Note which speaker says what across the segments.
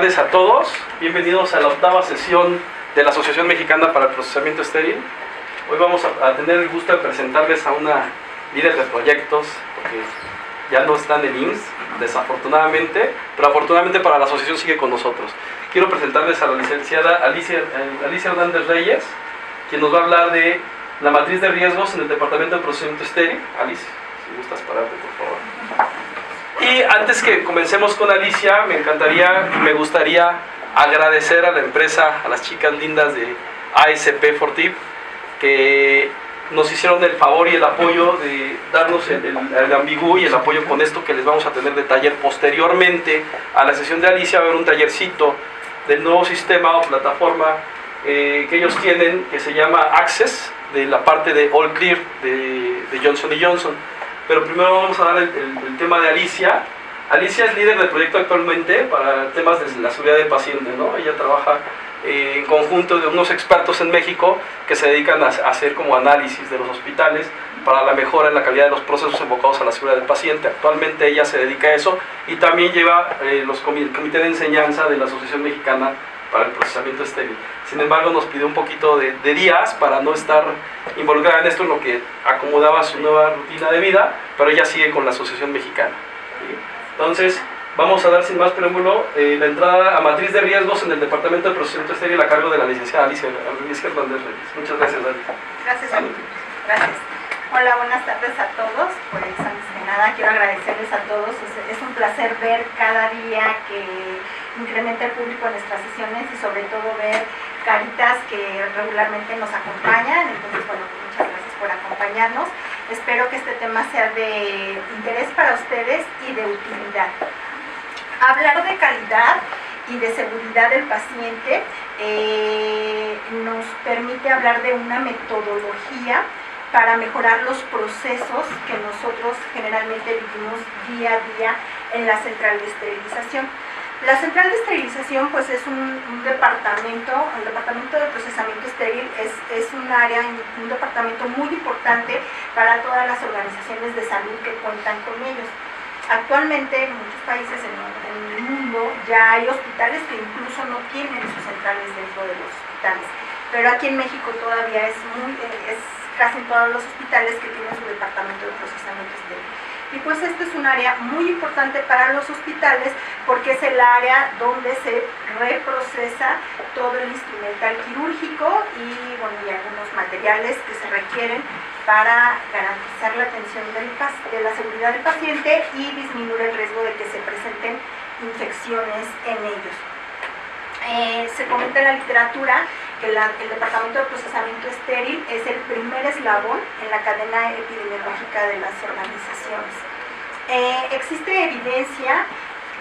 Speaker 1: tardes a todos. Bienvenidos a la 8ª sesión de la Asociación Mexicana para el Procesamiento Estéril. Hoy vamos a tener el gusto de presentarles a una líder de proyectos, porque ya no está en el IMSS, desafortunadamente, pero afortunadamente para la asociación sigue con nosotros. Quiero presentarles a la licenciada Alicia Hernández Reyes, quien nos va a hablar de la matriz de riesgos en el Departamento de Procesamiento Estéril. Alicia, si gustas pararte, por favor. Y antes que comencemos con Alicia, me gustaría agradecer a la empresa, a las chicas lindas de ASP Fortip, que nos hicieron el favor y el apoyo de darnos el ambigú y el apoyo con esto que les vamos a tener de taller. Posteriormente a la sesión de Alicia va a haber un tallercito del nuevo sistema o plataforma que ellos tienen, que se llama Access, de la parte de All Clear de Johnson & Johnson. Pero primero vamos a dar el tema de Alicia. Alicia es líder del proyecto actualmente para temas de la seguridad del paciente, ¿no? Ella trabaja en conjunto de unos expertos en México que se dedican a hacer como análisis de los hospitales para la mejora en la calidad de los procesos enfocados a la seguridad del paciente. Actualmente ella se dedica a eso y también lleva el comité de enseñanza de la Asociación Mexicana para el Procesamiento Estéril. Sin embargo, nos pidió un poquito de días para no estar involucrada en esto, en lo que acomodaba su nueva rutina de vida, pero ella sigue con la Asociación Mexicana. ¿Sí? Entonces, vamos a dar sin más preámbulo la entrada a matriz de riesgos en el Departamento de Procesamiento Estéril a cargo de la licenciada Alicia Hernández Reyes. Muchas gracias, Alicia.
Speaker 2: Gracias, gracias. Hola, buenas tardes a todos. Pues antes que nada quiero agradecerles a todos. Es un placer ver cada día que incrementa el público en nuestras sesiones y sobre todo ver caritas que regularmente nos acompañan. Entonces, bueno, pues muchas gracias por acompañarnos. Espero que este tema sea de interés para ustedes y de utilidad. Hablar de calidad y de seguridad del paciente nos permite hablar de una metodología para mejorar los procesos que nosotros generalmente vivimos día a día en la central de esterilización. La central de esterilización pues es un departamento, el departamento de procesamiento estéril es un área, un departamento muy importante para todas las organizaciones de salud que cuentan con ellos. Actualmente en muchos países en el mundo ya hay hospitales que incluso no tienen sus centrales dentro de los hospitales, pero aquí en México todavía es casi en todos los hospitales que tienen su departamento de procesamiento estéril. Y pues esto es un área muy importante para los hospitales porque es el área donde se reprocesa todo el instrumental quirúrgico y algunos materiales que se requieren para garantizar la atención de la seguridad del paciente y disminuir el riesgo de que se presenten infecciones en ellos. Se comenta en la literatura que el Departamento de Procesamiento Estéril es el primer eslabón en la cadena epidemiológica de las organizaciones. Existe evidencia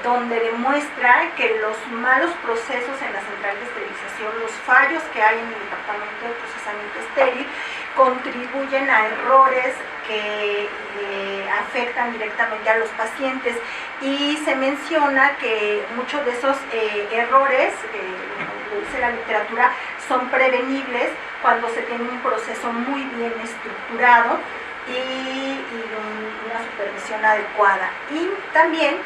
Speaker 2: donde demuestra que los malos procesos en la central de esterilización, los fallos que hay en el Departamento de Procesamiento Estéril, contribuyen a errores que afectan directamente a los pacientes, y se menciona que muchos de esos errores, lo dice la literatura, son prevenibles cuando se tiene un proceso muy bien estructurado y una supervisión adecuada. Y también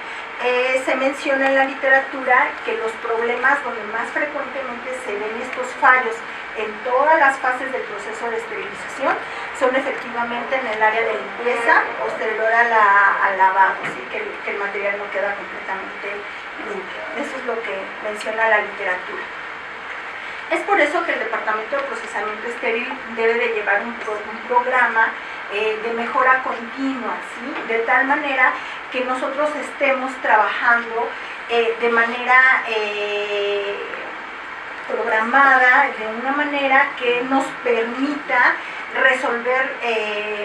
Speaker 2: se menciona en la literatura que los problemas donde más frecuentemente se ven estos fallos en todas las fases del proceso de esterilización son efectivamente en el área de limpieza posterior al lavado, ¿sí? que el material no queda completamente limpio. Eso es lo que menciona la literatura. Es por eso que el Departamento de Procesamiento Estéril debe de llevar un programa de mejora continua, ¿sí? De tal manera que nosotros estemos trabajando de manera programada, de una manera que nos permita resolver,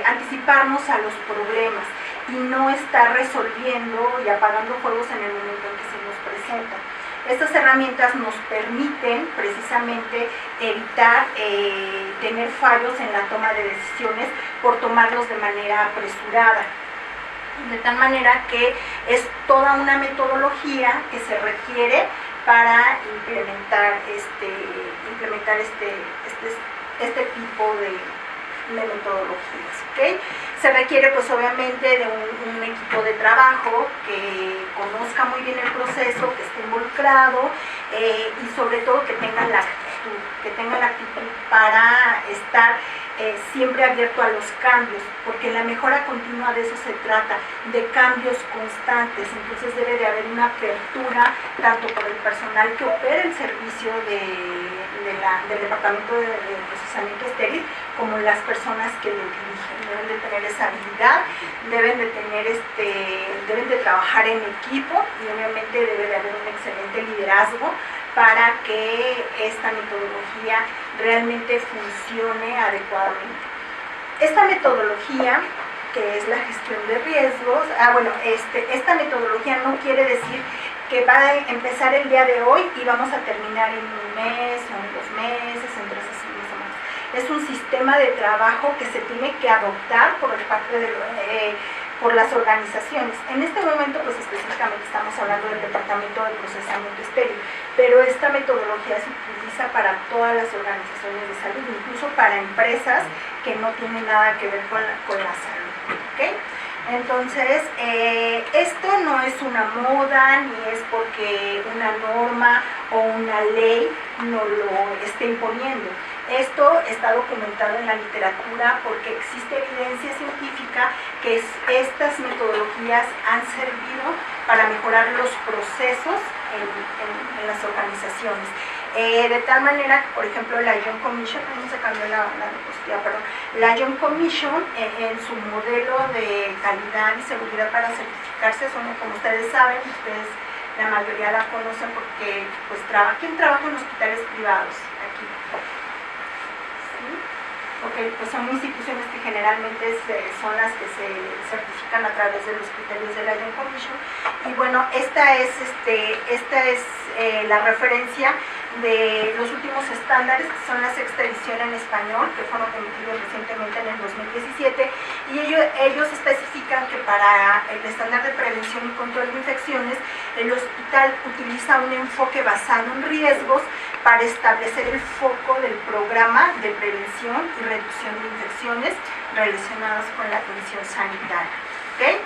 Speaker 2: anticiparnos a los problemas y no estar resolviendo y apagando fuegos en el momento en que se nos presentan. Estas herramientas nos permiten precisamente evitar tener fallos en la toma de decisiones por tomarlos de manera apresurada. De tal manera que es toda una metodología que se requiere para implementar este tipo de metodologías, ¿ok? Se requiere pues obviamente de un equipo de trabajo que conozca muy bien el proceso, que esté involucrado y sobre todo que tenga la actitud para estar siempre abierto a los cambios, porque la mejora continua de eso se trata, de cambios constantes. Entonces debe de haber una apertura tanto por el personal que opera el servicio del departamento de procesamiento estéril, como las personas que lo dirigen. Deben de tener esa habilidad, deben de trabajar en equipo y obviamente debe de haber un excelente liderazgo para que esta metodología realmente funcione adecuadamente. Esta metodología, que es la gestión de riesgos, esta metodología no quiere decir que va a empezar el día de hoy y vamos a terminar en un mes, o en 2 meses, en 3 semanas. Es un sistema de trabajo que se tiene que adoptar por las organizaciones. En este momento, pues específicamente estamos hablando del Departamento de Procesamiento Estéril, pero esta metodología se utiliza para todas las organizaciones de salud, incluso para empresas que no tienen nada que ver con la salud, ¿ok? Entonces, esto no es una moda, ni es porque una norma o una ley no lo esté imponiendo. Esto está documentado en la literatura porque existe evidencia científica que estas metodologías han servido para mejorar los procesos en las organizaciones. De tal manera que, por ejemplo, la Young Commission, la Young Commission en su modelo de calidad y seguridad para certificarse, como ustedes saben, la mayoría la conocen porque pues ¿quién trabaja en hospitales privados aquí? Okay, pues son instituciones que generalmente son las que se certifican a través de los criterios de la Young Commission. Y bueno, esta es la referencia de los últimos estándares, que son la 6ª edición en español, que fueron emitidos recientemente en el 2017, y ellos especifican que para el estándar de prevención y control de infecciones, el hospital utiliza un enfoque basado en riesgos para establecer el foco del programa de prevención y reducción de infecciones relacionadas con la atención sanitaria. ¿Okay?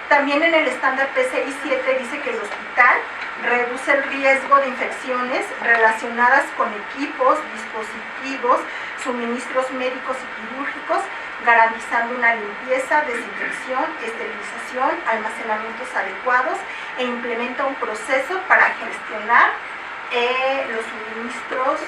Speaker 2: También en el estándar PCI 7 dice que el hospital reduce el riesgo de infecciones relacionadas con equipos, dispositivos, suministros médicos y quirúrgicos, garantizando una limpieza, desinfección, esterilización, almacenamientos adecuados e implementa un proceso para gestionar los suministros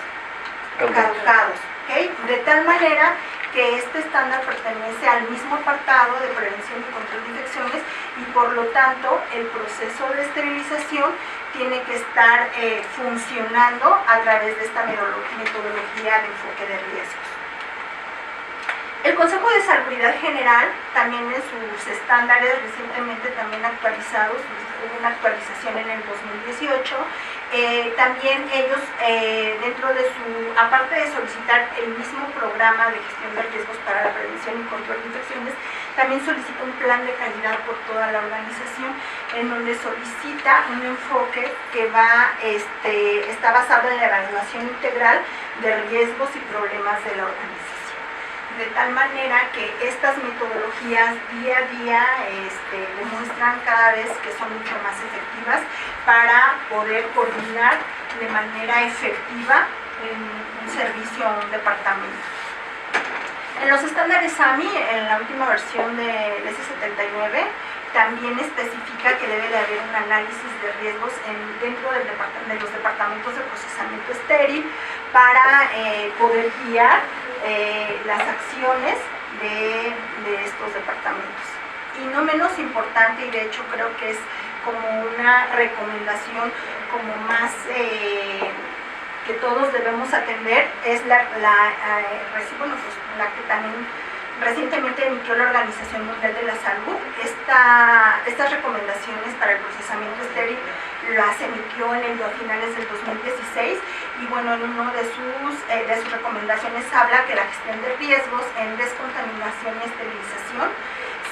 Speaker 2: caducados. ¿Okay? De tal manera que este estándar pertenece al mismo apartado de prevención y control de infecciones y por lo tanto el proceso de esterilización tiene que estar funcionando a través de esta metodología de enfoque de riesgos. El Consejo de Salubridad General, también en sus estándares recientemente también actualizados, hubo una actualización en el 2018, también ellos, aparte de solicitar el mismo programa de gestión de riesgos para la prevención y control de infecciones, también solicita un plan de calidad por toda la organización, en donde solicita un enfoque que está basado en la evaluación integral de riesgos y problemas de la organización. De tal manera que estas metodologías día a día demuestran cada vez que son mucho más efectivas para poder coordinar de manera efectiva un servicio a un departamento. En los estándares AMI, en la última versión del S79, también especifica que debe de haber un análisis de riesgos dentro de los departamentos de procesamiento estéril para poder guiar las acciones de estos departamentos. Y no menos importante, y de hecho creo que es como una recomendación como más que todos debemos atender, es la que también recientemente emitió la Organización Mundial de la Salud. Estas recomendaciones para el procesamiento estéril las emitió a finales del 2016 y bueno, en una de sus recomendaciones habla que la gestión de riesgos en descontaminación y esterilización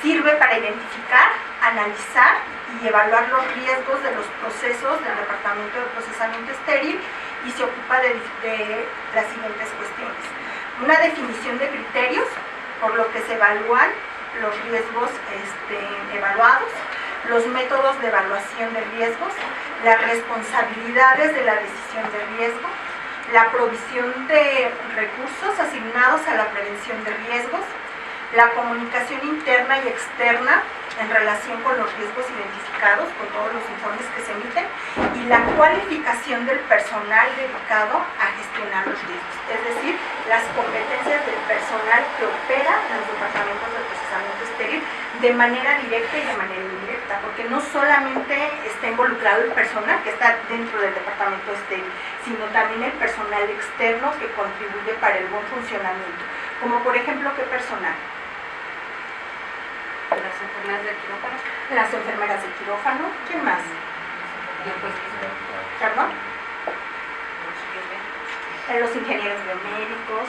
Speaker 2: sirve para identificar, analizar y evaluar los riesgos de los procesos del Departamento de Procesamiento Estéril y se ocupa de las siguientes cuestiones. Una definición de criterios por lo que se evalúan los riesgos evaluados, los métodos de evaluación de riesgos, las responsabilidades de la decisión de riesgo, la provisión de recursos asignados a la prevención de riesgos, la comunicación interna y externa en relación con los riesgos identificados, con todos los informes que se emiten, y la cualificación del personal dedicado a gestionar los riesgos, es decir, las competencias del personal que opera en los departamentos de procesamiento estéril de manera directa y de manera indirecta, porque no solamente está involucrado el personal que está dentro del departamento estéril, sino también el personal externo que contribuye para el buen funcionamiento, como por ejemplo, ¿qué personal?
Speaker 3: Las enfermeras de quirófano.
Speaker 2: Las enfermeras de quirófano. ¿Quién más? ¿Perdón? Los ingenieros biomédicos,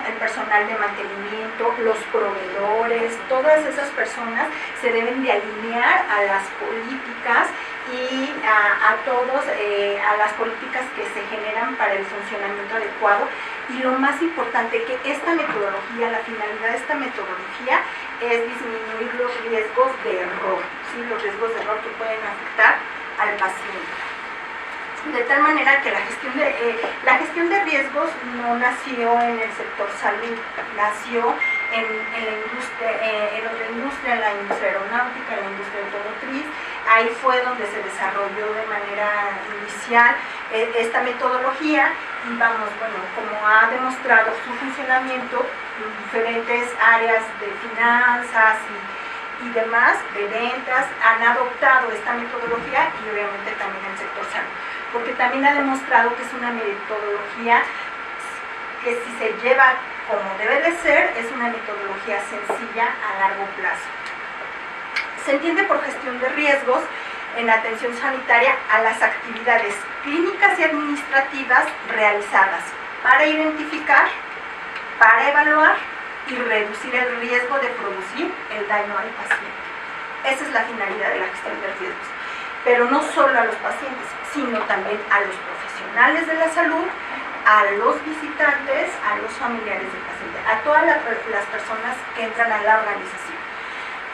Speaker 2: el personal de mantenimiento, los proveedores, todas esas personas se deben de alinear a las políticas y a las políticas que se generan para el funcionamiento adecuado. Y lo más importante, que esta metodología, la finalidad de esta metodología es disminuir los riesgos de error, ¿sí? Los riesgos de error que pueden afectar al paciente. De tal manera que la gestión de riesgos no nació en el sector salud, nació en otra industria, en la industria aeronáutica, en la industria automotriz. Ahí fue donde se desarrolló de manera inicial esta metodología y como ha demostrado su funcionamiento, diferentes áreas de finanzas y demás, de ventas, han adoptado esta metodología y obviamente también el sector salud, porque también ha demostrado que es una metodología que si se lleva como debe de ser, es una metodología sencilla a largo plazo. Se entiende por gestión de riesgos en atención sanitaria a las actividades clínicas y administrativas realizadas para identificar, para evaluar y reducir el riesgo de producir el daño al paciente. Esa es la finalidad de la gestión de riesgos. Pero no solo a los pacientes, sino también a los profesionales de la salud, a los visitantes, a los familiares del paciente, a todas las personas que entran a la organización.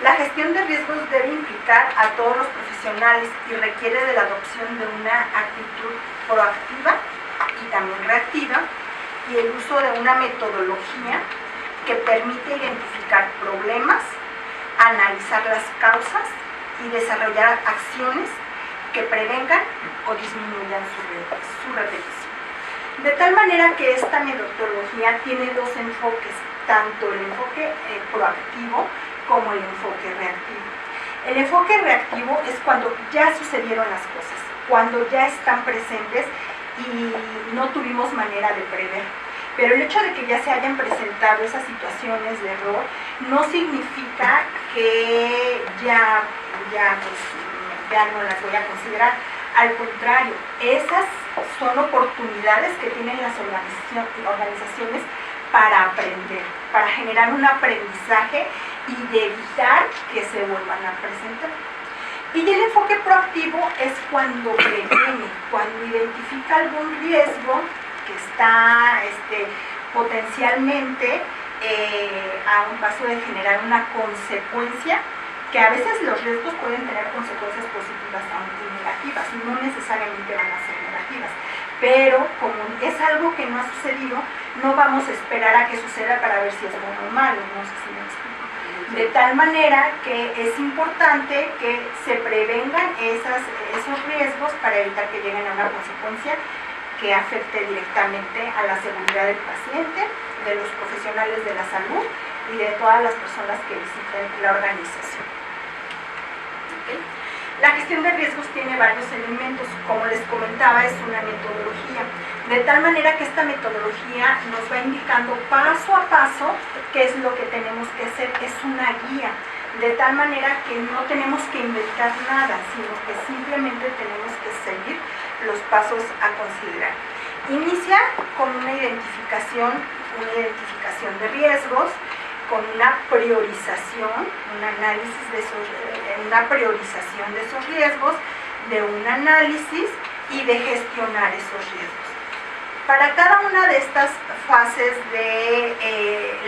Speaker 2: La gestión de riesgos debe implicar a todos los profesionales y requiere de la adopción de una actitud proactiva y también reactiva y el uso de una metodología que permite identificar problemas, analizar las causas y desarrollar acciones que prevengan o disminuyan su repetición. De tal manera que esta metodología tiene dos enfoques, tanto el enfoque proactivo como el enfoque reactivo. El enfoque reactivo es cuando ya sucedieron las cosas, cuando ya están presentes y no tuvimos manera de prever. Pero el hecho de que ya se hayan presentado esas situaciones de error no significa que ya no las voy a considerar. Al contrario, esas son oportunidades que tienen las organizaciones para aprender, para generar un aprendizaje y de evitar que se vuelvan a presentar. Y el enfoque proactivo es cuando previene, cuando identifica algún riesgo que está potencialmente a un paso de generar una consecuencia, que a veces los riesgos pueden tener consecuencias positivas y negativas, no necesariamente van a ser negativas, pero como es algo que no ha sucedido, no vamos a esperar a que suceda para ver si es bueno o malo, no sé si me explico. De tal manera que es importante que se prevengan esos riesgos para evitar que lleguen a una consecuencia que afecte directamente a la seguridad del paciente, de los profesionales de la salud y de todas las personas que visiten la organización. ¿Okay? La gestión de riesgos tiene varios elementos, como les comentaba, es una metodología, de tal manera que esta metodología nos va indicando paso a paso qué es lo que tenemos que hacer, es una guía, de tal manera que no tenemos que inventar nada, sino que simplemente tenemos que seguir los pasos a considerar. Inicia con una identificación de riesgos, con una priorización, un análisis una priorización de esos riesgos, de un análisis y de gestionar esos riesgos. Para cada una de estas fases de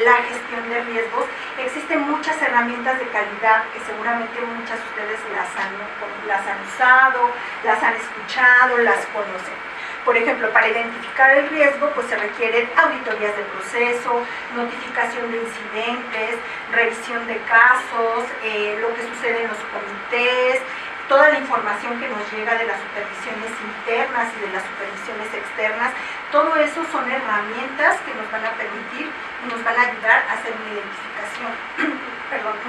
Speaker 2: la gestión de riesgos existen muchas herramientas de calidad que seguramente muchas de ustedes las han usado, las han escuchado, las conocen. Por ejemplo, para identificar el riesgo, pues se requieren auditorías de proceso, notificación de incidentes, revisión de casos, lo que sucede en los comités, toda la información que nos llega de las supervisiones internas y de las supervisiones externas. Todo eso son herramientas que nos van a permitir y nos van a ayudar a hacer una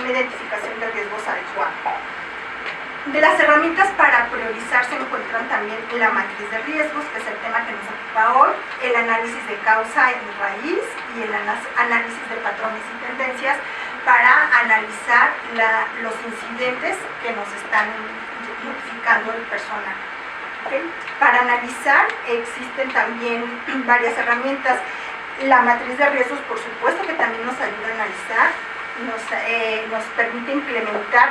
Speaker 2: identificación de riesgos adecuada. De las herramientas para priorizar se encuentran también la matriz de riesgos, que es el tema que nos ocupa hoy, el análisis de causa y raíz y el análisis de patrones y tendencias para analizar los incidentes que nos están notificando el personal. ¿Okay? Para analizar existen también varias herramientas. La matriz de riesgos, por supuesto, que también nos ayuda a analizar, nos permite implementar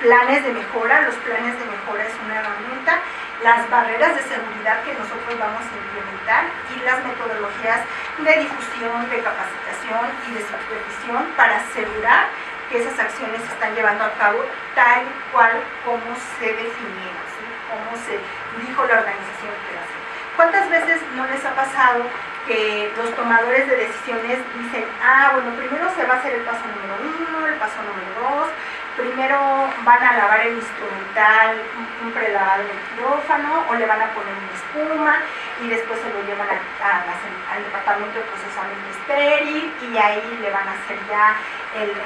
Speaker 2: planes de mejora. Los planes de mejora es una herramienta, las barreras de seguridad que nosotros vamos a implementar y las metodologías de difusión, de capacitación y de supervisión para asegurar que esas acciones se están llevando a cabo tal cual como se definieron, ¿sí? Como se dijo la organización que hace. ¿Cuántas veces no les ha pasado que los tomadores de decisiones dicen, bueno, primero se va a hacer el paso número 1, el paso número 2, primero van a lavar el instrumental, un prelavado de quirófano, o le van a poner una espuma, y después se lo llevan al departamento de procesamiento estéril, y ahí le van a hacer ya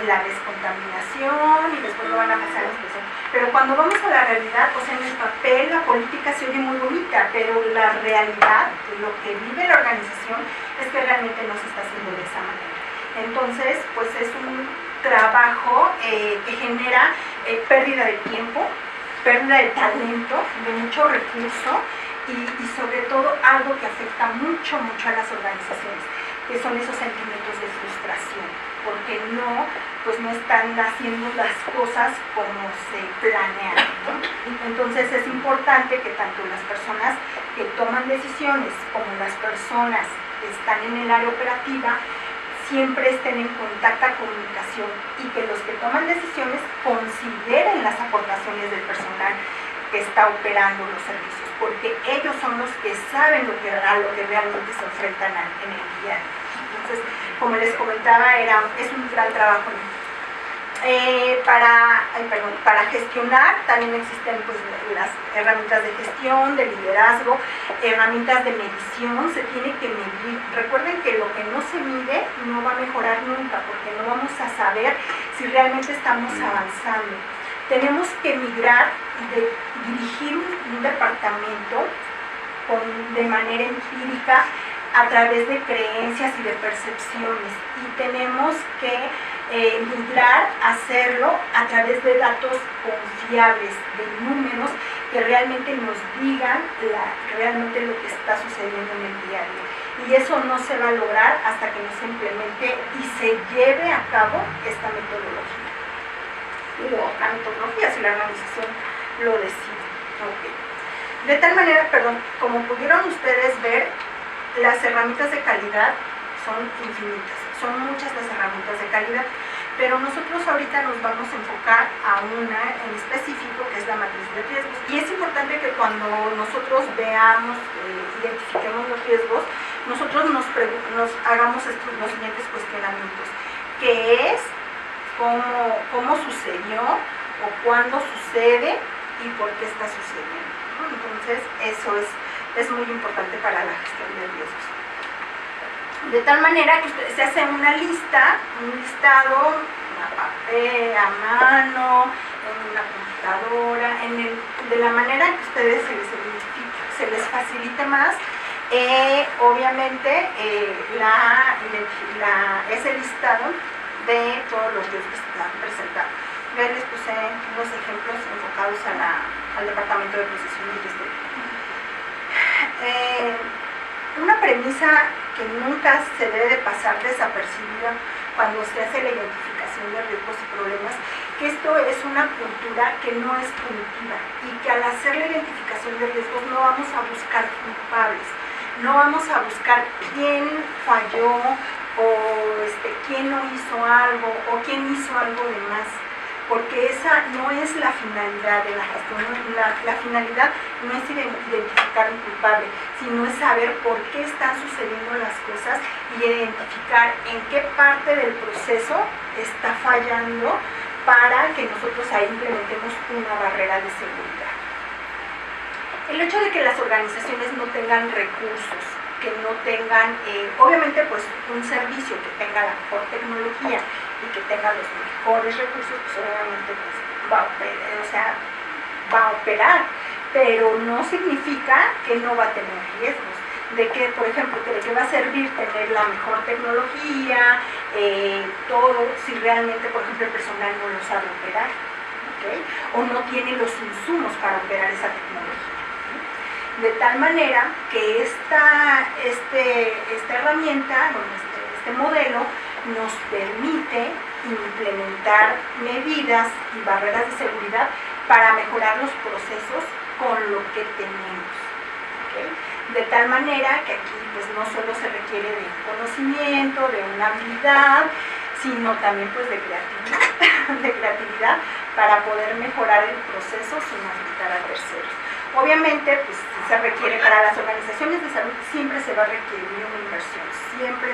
Speaker 2: la descontaminación, y después lo van a pasar a la inspección. Pero cuando vamos a la realidad, o sea, en el papel la política se oye muy bonita, pero la realidad, lo que vive la organización, es que realmente no se está haciendo de esa manera. Entonces, pues es un trabajo que genera pérdida de tiempo, pérdida de talento, de mucho recurso y sobre todo algo que afecta mucho a las organizaciones, que son esos sentimientos de frustración, porque no están haciendo las cosas como se planean, ¿no? Entonces es importante que tanto las personas que toman decisiones como las personas que están en el área operativa siempre estén en contacta comunicación y que los que toman decisiones consideren las aportaciones del personal que está operando los servicios, porque ellos son los que saben a lo que realmente se enfrentan en el día. Entonces, como les comentaba, es un gran trabajo. Para gestionar también existen pues, las herramientas de gestión, de liderazgo, herramientas de medición. Se tiene que medir. Recuerden que lo que no se mide no va a mejorar nunca, porque no vamos a saber si realmente estamos avanzando. Tenemos que migrar de dirigir un departamento de manera empírica a través de creencias y de percepciones, y tenemos que migrar a hacerlo a través de datos confiables, de números que realmente nos digan realmente lo que está sucediendo en el día a día. Y eso no se va a lograr hasta que no se implemente y se lleve a cabo esta metodología. U otra metodología, si la organización lo decide. Okay. De tal manera, como pudieron ustedes ver, las herramientas de calidad son infinitas, son muchas las herramientas de calidad, pero nosotros ahorita nos vamos a enfocar a una en específico, que es la matriz de riesgos. Y es importante que cuando nosotros veamos, identifiquemos los riesgos, nosotros nos hagamos los siguientes cuestionamientos. ¿Qué es? ¿Cómo sucedió? ¿O cuándo sucede? ¿Y por qué está sucediendo? Entonces, eso es muy importante para la gestión de riesgos. De tal manera que se hace una lista, un listado, a papel, a mano, en una computadora, de la manera que ustedes se les facilite más. Obviamente, ese listado de todos los riesgos que están presentados. Ya les puse unos ejemplos enfocados al departamento de procesamiento histórico. Una premisa que nunca se debe de pasar desapercibida cuando se hace la identificación de riesgos y problemas, que esto es una cultura que no es punitiva y que al hacer la identificación de riesgos no vamos a buscar culpables, No vamos a buscar quién falló o quién no hizo algo o quién hizo algo de más, porque esa no es la finalidad de la gestión. La finalidad no es identificar un culpable, sino es saber por qué están sucediendo las cosas y identificar en qué parte del proceso está fallando para que nosotros ahí implementemos una barrera de seguridad. El hecho de que las organizaciones no tengan recursos, que no tengan, obviamente pues un servicio que tenga la mejor tecnología y que tenga los mejores recursos, pues obviamente pues, va a operar, pero no significa que no va a tener riesgos. De que, por ejemplo, de que va a servir tener la mejor tecnología, todo, si realmente, por ejemplo, el personal no lo sabe operar, ¿okay? O no tiene los insumos para operar esa tecnología. De tal manera que esta herramienta, este modelo, nos permite implementar medidas y barreras de seguridad para mejorar los procesos con lo que tenemos. ¿Okay? De tal manera que aquí pues, no solo se requiere de conocimiento, de una habilidad, sino también pues, de creatividad para poder mejorar el proceso sin afectar a terceros. Obviamente, pues se requiere para las organizaciones de salud, siempre se va a requerir una inversión, siempre,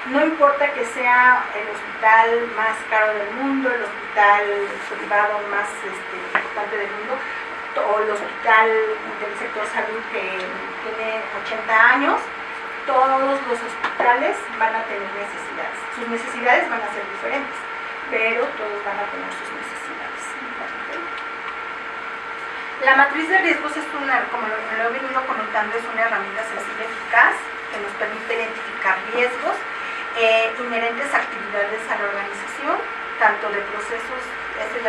Speaker 2: no importa que sea el hospital más caro del mundo, el hospital privado más importante del mundo, o el hospital del sector salud que tiene 80 años, todos los hospitales van a tener necesidades. Sus necesidades van a ser diferentes, pero todos van a tener sus necesidades. La matriz de riesgos es como lo he venido comentando, es una herramienta sencilla y eficaz que nos permite identificar riesgos inherentes a actividades a la organización, tanto de procesos, de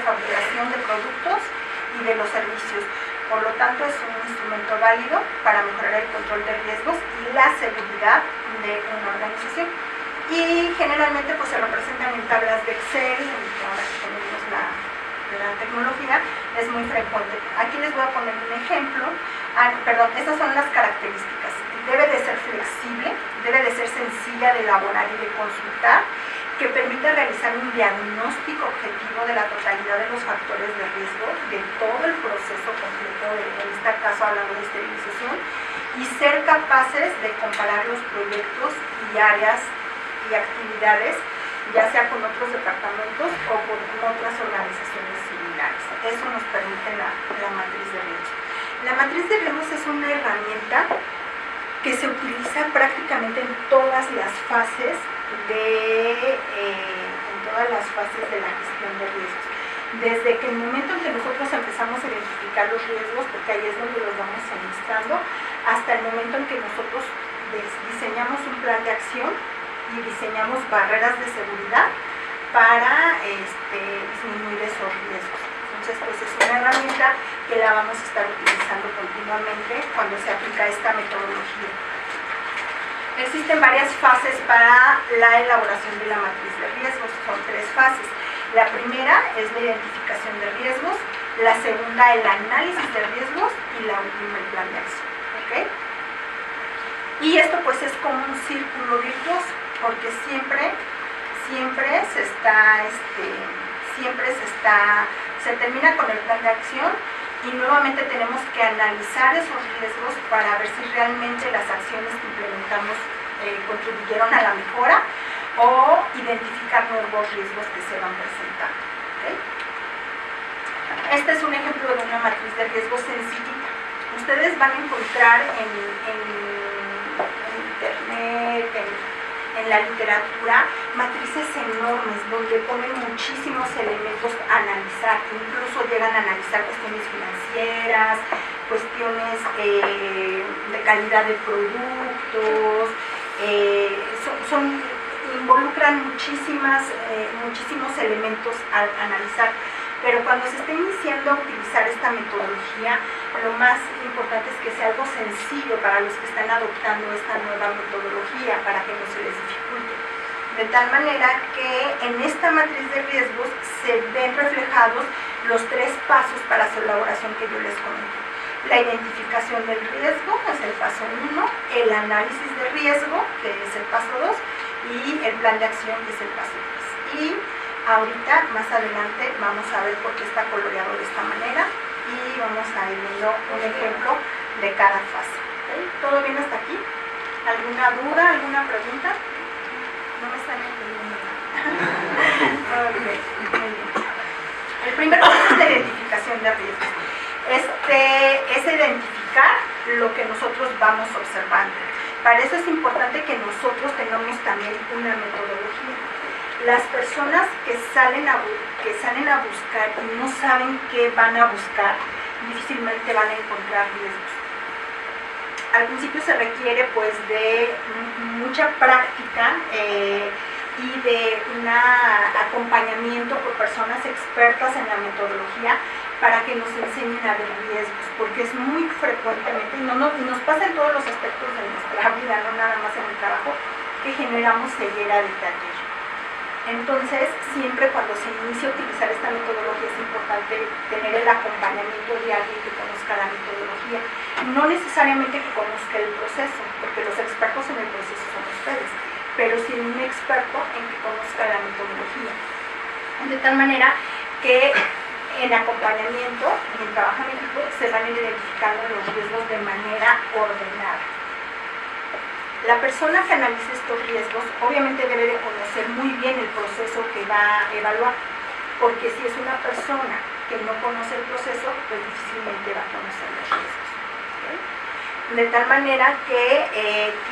Speaker 2: fabricación de productos y de los servicios. Por lo tanto, es un instrumento válido para mejorar el control de riesgos y la seguridad de una organización. Y generalmente pues, se representan en tablas de Excel, ahora que tenemos la tecnología, es muy frecuente. Aquí les voy a poner un ejemplo. Estas son las características. Debe de ser flexible, debe de ser sencilla de elaborar y de consultar, que permita realizar un diagnóstico objetivo de la totalidad de los factores de riesgo de todo el proceso completo, en este caso hablando de esterilización, y ser capaces de comparar los proyectos y áreas y actividades, ya sea con otros departamentos o con otras organizaciones similares. Eso nos permite la matriz de riesgos. La matriz de riesgos es una herramienta que se utiliza prácticamente en todas las fases de la gestión de riesgos. Desde que el momento en que nosotros empezamos a identificar los riesgos, porque ahí es donde los vamos enlistando, hasta el momento en que nosotros diseñamos un plan de acción y diseñamos barreras de seguridad para disminuir esos riesgos. Entonces, pues es una herramienta que la vamos a estar utilizando continuamente cuando se aplica esta metodología. Existen varias fases para la elaboración de la matriz de riesgos, son 3 fases. La primera es la identificación de riesgos, la segunda el análisis de riesgos y la última el plan de acción. ¿Okay? Y esto pues es como un círculo virtuoso, porque siempre se termina con el plan de acción y nuevamente tenemos que analizar esos riesgos para ver si realmente las acciones que implementamos contribuyeron a la mejora o identificar nuevos riesgos que se van presentando. ¿Okay? Este es un ejemplo de una matriz de riesgos sencillita. Ustedes van a encontrar en internet, en la literatura, matrices enormes donde ponen muchísimos elementos a analizar, incluso llegan a analizar cuestiones financieras, cuestiones de calidad de productos, involucran muchísimos elementos al analizar. Pero cuando se está iniciando a utilizar esta metodología, lo más importante es que sea algo sencillo para los que están adoptando esta nueva metodología, para que no se les dificulte. De tal manera que en esta matriz de riesgos se ven reflejados los 3 pasos para su elaboración que yo les comenté. La identificación del riesgo es el paso 1, el análisis de riesgo, que es el paso 2, y el plan de acción, que es el paso 3. Y ahorita, más adelante, vamos a ver por qué está coloreado de esta manera y vamos a ir viendo un ejemplo de cada fase. ¿Okay? ¿Todo bien hasta aquí? ¿Alguna duda, alguna pregunta? No me están entendiendo nada. Okay, muy bien. El primer paso es la identificación de riesgos. Es identificar lo que nosotros vamos observando. Para eso es importante que nosotros tengamos también una metodología. Las personas que salen a buscar y no saben qué van a buscar, difícilmente van a encontrar riesgos. Al principio se requiere pues de mucha práctica y de un acompañamiento por personas expertas en la metodología para que nos enseñen a ver riesgos, porque es muy frecuentemente, y nos pasa en todos los aspectos de nuestra vida, no nada más en el trabajo, que generamos ceguera de taller. Entonces, siempre cuando se inicia a utilizar esta metodología es importante tener el acompañamiento de alguien que conozca la metodología, no necesariamente que conozca el proceso, porque los expertos en el proceso son ustedes, pero sí un experto en que conozca la metodología. De tal manera que en acompañamiento, en el trabajo en equipo, se van identificando los riesgos de manera ordenada. La persona que analice estos riesgos obviamente debe de conocer muy bien el proceso que va a evaluar, porque si es una persona que no conoce el proceso, pues difícilmente va a conocer los riesgos. ¿Okay? De tal manera que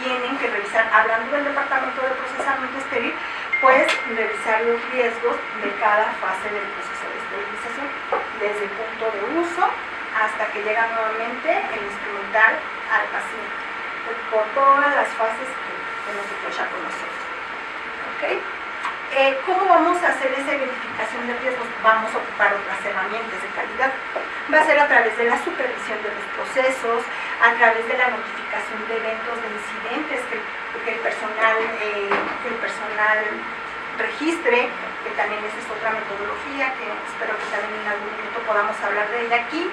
Speaker 2: tienen que revisar, hablando del departamento de procesamiento estéril, pues revisar los riesgos de cada fase del proceso de esterilización, desde el punto de uso hasta que llega nuevamente el instrumental al paciente, por todas las fases que nosotros ya conocemos. ¿Okay? ¿Cómo vamos a hacer esa identificación de riesgos? Vamos a ocupar otras herramientas de calidad. Va a ser a través de la supervisión de los procesos, a través de la notificación de eventos, de incidentes que el personal registre, que también esa es otra metodología que espero que también en algún momento podamos hablar de ella aquí,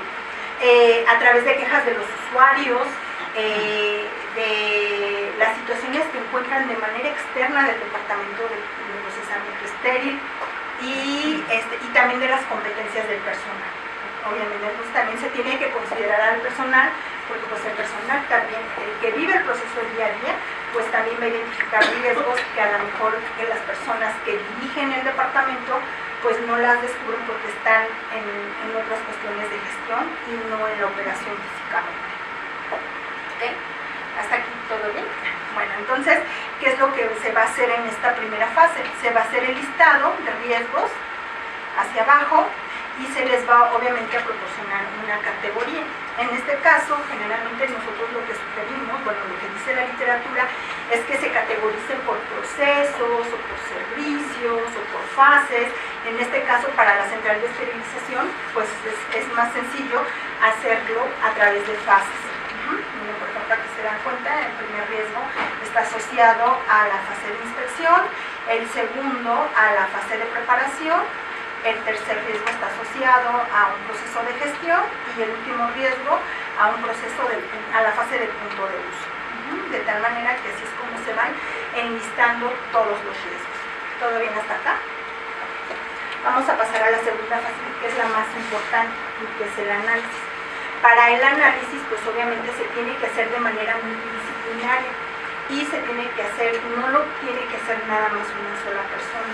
Speaker 2: a través de quejas de los usuarios, de las situaciones que encuentran de manera externa del departamento de procesamiento estéril y también de las competencias del personal. Obviamente pues, también se tiene que considerar al personal, porque pues el personal también, el que vive el proceso día a día, pues también va a identificar riesgos que a lo mejor que las personas que dirigen el departamento pues no las descubren porque están en otras cuestiones de gestión y no en la operación físicamente. ¿Okay? ¿Hasta aquí todo bien? Bueno, entonces, ¿qué es lo que se va a hacer en esta primera fase? Se va a hacer el listado de riesgos hacia abajo y se les va obviamente a proporcionar una categoría. En este caso, generalmente nosotros lo que sugerimos, bueno, lo que dice la literatura, es que se categoricen por procesos, o por servicios, o por fases. En este caso, para la central de esterilización, pues es más sencillo hacerlo a través de fases. Por ejemplo, aquí se dan cuenta, el primer riesgo está asociado a la fase de inspección, el segundo a la fase de preparación, el tercer riesgo está asociado a un proceso de gestión y el último riesgo a un proceso a la fase de punto de uso. De tal manera que así es como se van enlistando todos los riesgos. ¿Todo bien hasta acá? Vamos a pasar a la segunda fase, que es la más importante, que es el análisis. Para el análisis, pues obviamente se tiene que hacer de manera multidisciplinaria y se tiene que hacer, no lo tiene que hacer nada más una sola persona.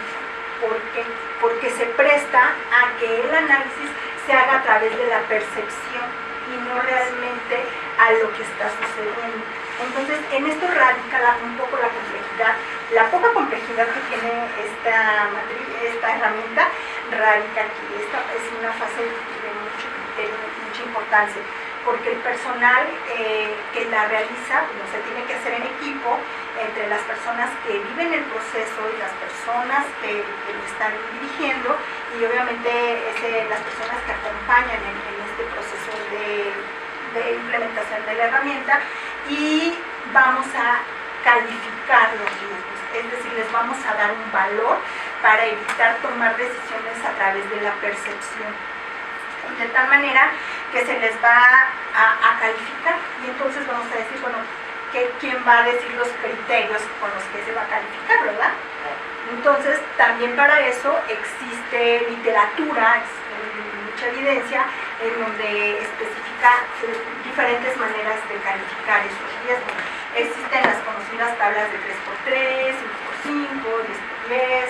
Speaker 2: ¿Por qué? Porque se presta a que el análisis se haga a través de la percepción y no realmente a lo que está sucediendo. Entonces, en esto radica un poco la complejidad. La poca complejidad que tiene esta herramienta radica aquí. Esta es una fase de mucho criterio, de mucha importancia, porque el personal que la realiza, pues, se tiene que hacer en equipo entre las personas que viven el proceso y las personas que lo están dirigiendo y obviamente las personas que acompañan en este proceso de implementación de la herramienta, y vamos a calificar los riesgos, es decir, les vamos a dar un valor para evitar tomar decisiones a través de la percepción. de tal manera que se les va a calificar, y entonces vamos a decir, bueno, ¿quién va a decir los criterios con los que se va a calificar, verdad? Entonces, también para eso existe literatura, mucha evidencia, en donde especifica diferentes maneras de calificar esos riesgos. Existen las conocidas tablas de 3x3, 5x5, 10x10.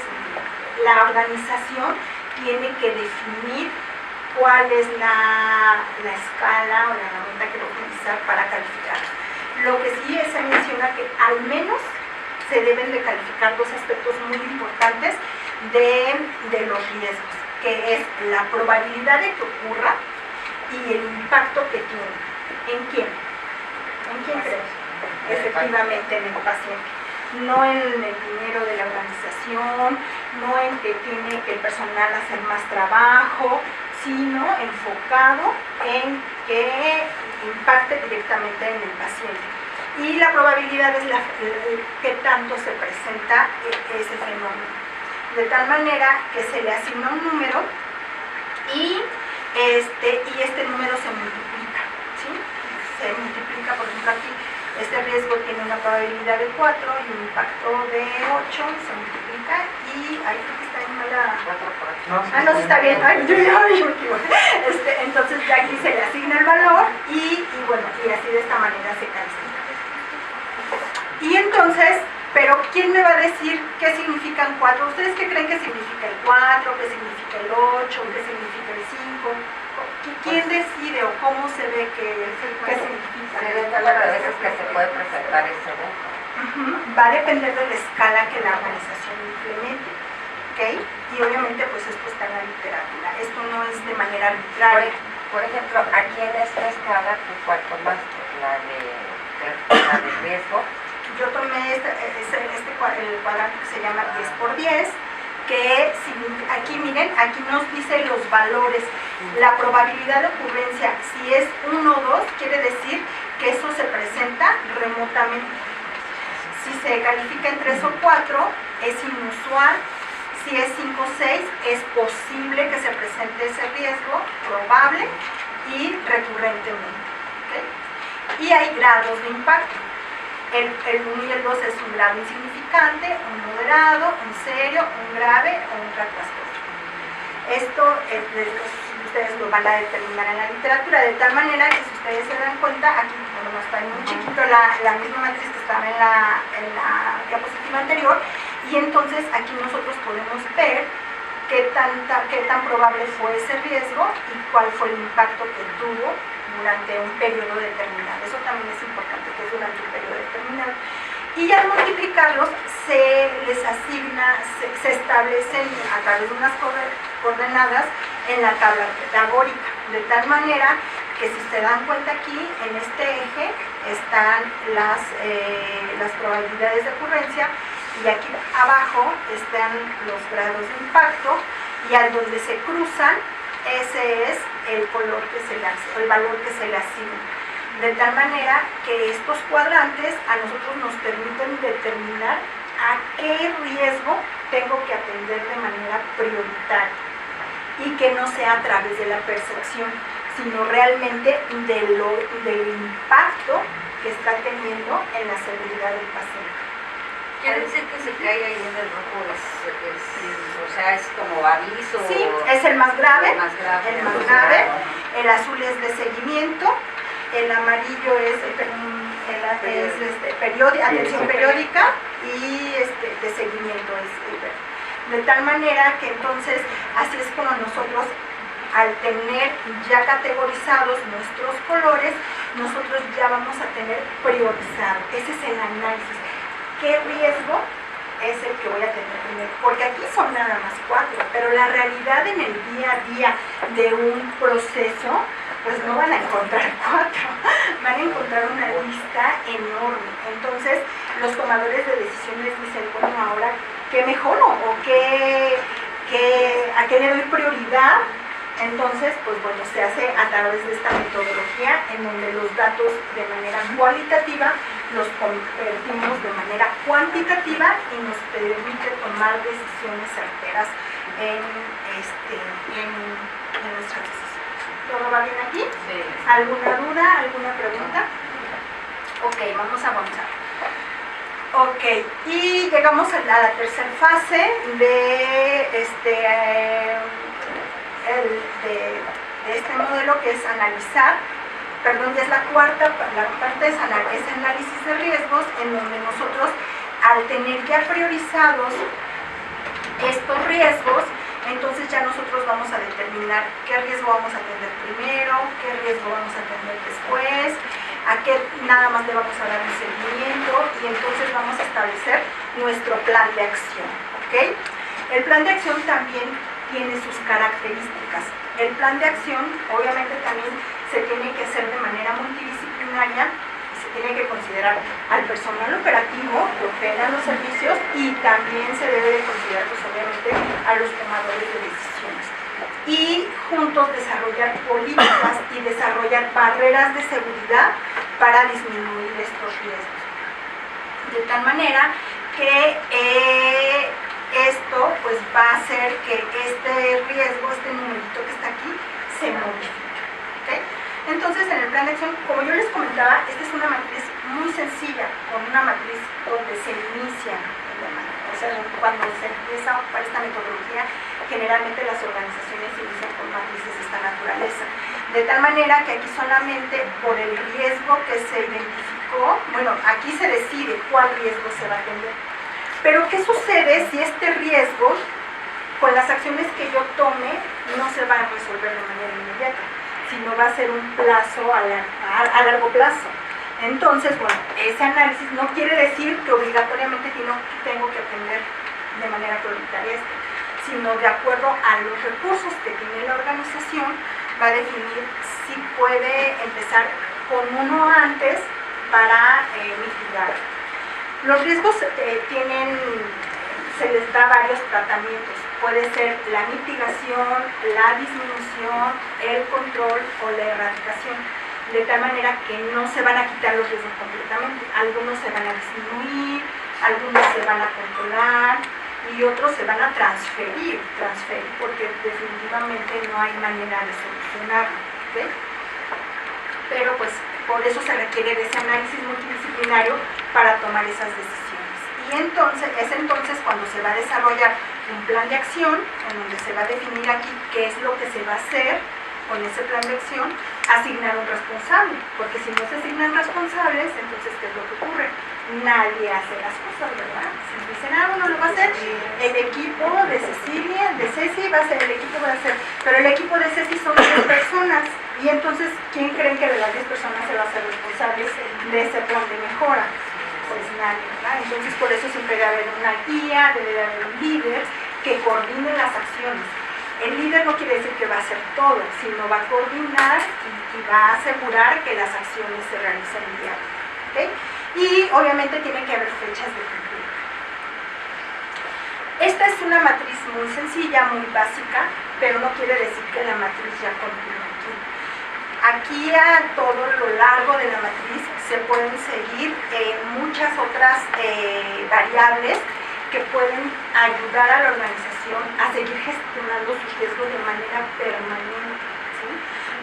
Speaker 2: La organización tiene que definir cuál es la escala o la herramienta que va a utilizar para calificar. Lo que sí se menciona que al menos se deben de calificar dos aspectos muy importantes de los riesgos, que es la probabilidad de que ocurra y el impacto que tiene. ¿En quién? ¿En quién crees? Efectivamente, en el paciente. No en el dinero de la organización, no en que tiene que el personal hacer más trabajo, sino enfocado en que impacte directamente en el paciente. Y la probabilidad es que tanto se presenta ese fenómeno. De tal manera que se le asigna un número y este número se multiplica, ¿sí? Se multiplica, por ejemplo, aquí este riesgo tiene una probabilidad de 4 y un impacto de 8, se multiplica y ahí creo que está en mala... No, sí está bien. Ay, yo me equivoqué. Entonces ya aquí se le asigna el valor y bueno, y así de esta manera se califica. Y entonces, pero ¿quién me va a decir qué significan 4? ¿Ustedes qué creen que significa el 4, qué significa el 8, qué significa el 5? ¿Quién decide o cómo se ve qué significa?
Speaker 3: Se ve todas las veces que se puede presentar ese evento.
Speaker 2: Va a depender de la escala que la organización implemente, ¿ok? Y obviamente pues esto está en la literatura, esto no es de manera arbitraria.
Speaker 3: Por ejemplo, aquí en esta escala, ¿cuál tomaste? La de riesgo.
Speaker 2: Yo tomé el cuadrante que se llama 10x10, que aquí miren, aquí nos dice los valores. La probabilidad de ocurrencia, si es 1 o 2, quiere decir que eso se presenta remotamente. Si se califica en 3 o 4, es inusual. Si es 5 o 6, es posible que se presente ese riesgo, probable y recurrentemente, ¿okay? Y hay grados de impacto. El 1 y el 2 es un grado insignificante, un moderado, un serio, un grave o un catastrófico. Esto ustedes lo van a determinar en la literatura, de tal manera que si ustedes se dan cuenta, aquí bueno, está en muy chiquito la misma matriz que estaba en la diapositiva anterior, y entonces aquí nosotros podemos ver qué tan probable fue ese riesgo y cuál fue el impacto que tuvo durante un periodo determinado. Eso también es importante, que es durante un periodo determinado. Y al multiplicarlos se les asigna, se establecen a través de unas coordenadas en la tabla pitagórica, de tal manera que si se dan cuenta aquí, en este eje están las probabilidades de ocurrencia y aquí abajo están los grados de impacto y al donde se cruzan, ese es el valor que se le asigna. De tal manera que estos cuadrantes a nosotros nos permiten determinar a qué riesgo tengo que atender de manera prioritaria y que no sea a través de la percepción, sino realmente del impacto que está teniendo en la seguridad del paciente.
Speaker 3: Quiere decir que se cae ahí en el rojo, o sea, es como aviso.
Speaker 2: Sí, es el más grave,
Speaker 3: el más grave.
Speaker 2: El azul es de seguimiento, el amarillo es atención periódica y de seguimiento es de tal manera que entonces así es como nosotros, al tener ya categorizados nuestros colores, nosotros ya vamos a tener priorizado. Ese es el análisis. ¿Qué riesgo es el que voy a tener primero? Porque aquí son nada más 4, pero la realidad en el día a día de un proceso, pues no van a encontrar 4, van a encontrar una lista enorme. Entonces, los tomadores de decisiones dicen, bueno, ahora, ¿qué mejoro? ¿O a qué le doy prioridad? Entonces, pues bueno, se hace a través de esta metodología en donde los datos de manera cualitativa los convertimos de manera cuantitativa y nos permite tomar decisiones certeras en nuestras decisiones. ¿Todo va bien aquí?
Speaker 3: Sí.
Speaker 2: ¿Alguna duda? ¿Alguna pregunta? Ok, vamos a avanzar. Ok, y llegamos a la tercera fase de este modelo, que es analizar. Perdón, ya es la cuarta, la parte es análisis de riesgos, en donde nosotros, al tener ya priorizados estos riesgos, entonces ya nosotros vamos a determinar qué riesgo vamos a atender primero, qué riesgo vamos a atender después, a qué nada más le vamos a dar un seguimiento, y entonces vamos a establecer nuestro plan de acción, ¿ok? El plan de acción también tiene sus características. El plan de acción obviamente también se tiene que hacer de manera multidisciplinaria, y se tiene que considerar al personal operativo que opera los servicios, y también se debe de considerar, pues obviamente, a los tomadores de decisiones. Y juntos desarrollar políticas y desarrollar barreras de seguridad para disminuir estos riesgos. De tal manera que esto pues va a hacer que este riesgo, este numerito que está aquí, se modifique, ¿okay? Entonces, en el plan de acción, como yo les comentaba, esta es una matriz muy sencilla, con una matriz donde se inicia, o sea, cuando se empieza a ocupar esta metodología, generalmente las organizaciones inician con matrices de esta naturaleza. De tal manera que aquí solamente por el riesgo que se identificó, bueno, aquí se decide cuál riesgo se va a atender. Pero ¿qué sucede si este riesgo, con las acciones que yo tome, no se va a resolver de manera inmediata, sino va a ser un plazo a largo plazo? Entonces, bueno, ese análisis no quiere decir que obligatoriamente tengo que atender de manera prioritaria esto, sino de acuerdo a los recursos que tiene la organización, va a definir si puede empezar con uno antes para mitigar. Los riesgos se les da varios tratamientos. Puede ser la mitigación, la disminución, el control o la erradicación. De tal manera que no se van a quitar los riesgos completamente. Algunos se van a disminuir, algunos se van a controlar y otros se van a transferir, porque definitivamente no hay manera de solucionarlo, ¿okay? Pero pues por eso se requiere de ese análisis multidisciplinario para tomar esas decisiones. Y entonces, es entonces cuando se va a desarrollar un plan de acción, en donde se va a definir aquí qué es lo que se va a hacer con ese plan de acción, asignar un responsable, porque si no se asignan responsables, entonces ¿qué es lo que ocurre? Nadie hace las cosas, ¿verdad? Si dicen, uno lo va a hacer, el equipo de Cecilia, de Ceci va a ser, el equipo va a hacer, pero el equipo de Ceci son 10 personas, y entonces, ¿quién creen que de las 10 personas se va a hacer responsable de ese plan de mejora? Pues nadie, ¿verdad? Entonces, por eso siempre debe haber una guía, debe haber un líder que coordine las acciones. El líder no quiere decir que va a hacer todo, sino va a coordinar y va a asegurar que las acciones se realicen diariamente, ¿okay? Y obviamente tiene que haber fechas de cumplimiento. Esta es una matriz muy sencilla, muy básica, pero no quiere decir que la matriz ya continúe aquí. Aquí a todo lo largo de la matriz se pueden seguir muchas otras variables que pueden ayudar a la organización a seguir gestionando sus riesgos de manera permanente, ¿sí?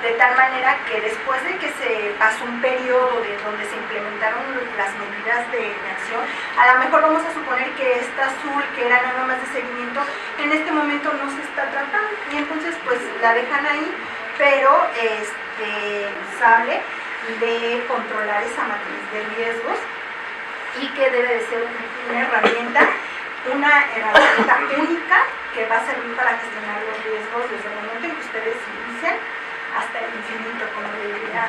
Speaker 2: De tal manera que después de que se pasó un periodo de donde se implementaron las medidas de acción, a lo mejor vamos a suponer que esta azul, que era nada más de seguimiento, en este momento no se está tratando, y entonces pues la dejan ahí, pero sabe de controlar esa matriz de riesgos, y que debe de ser una herramienta única que va a servir para gestionar los riesgos desde el momento en que ustedes inician hasta el infinito, como diría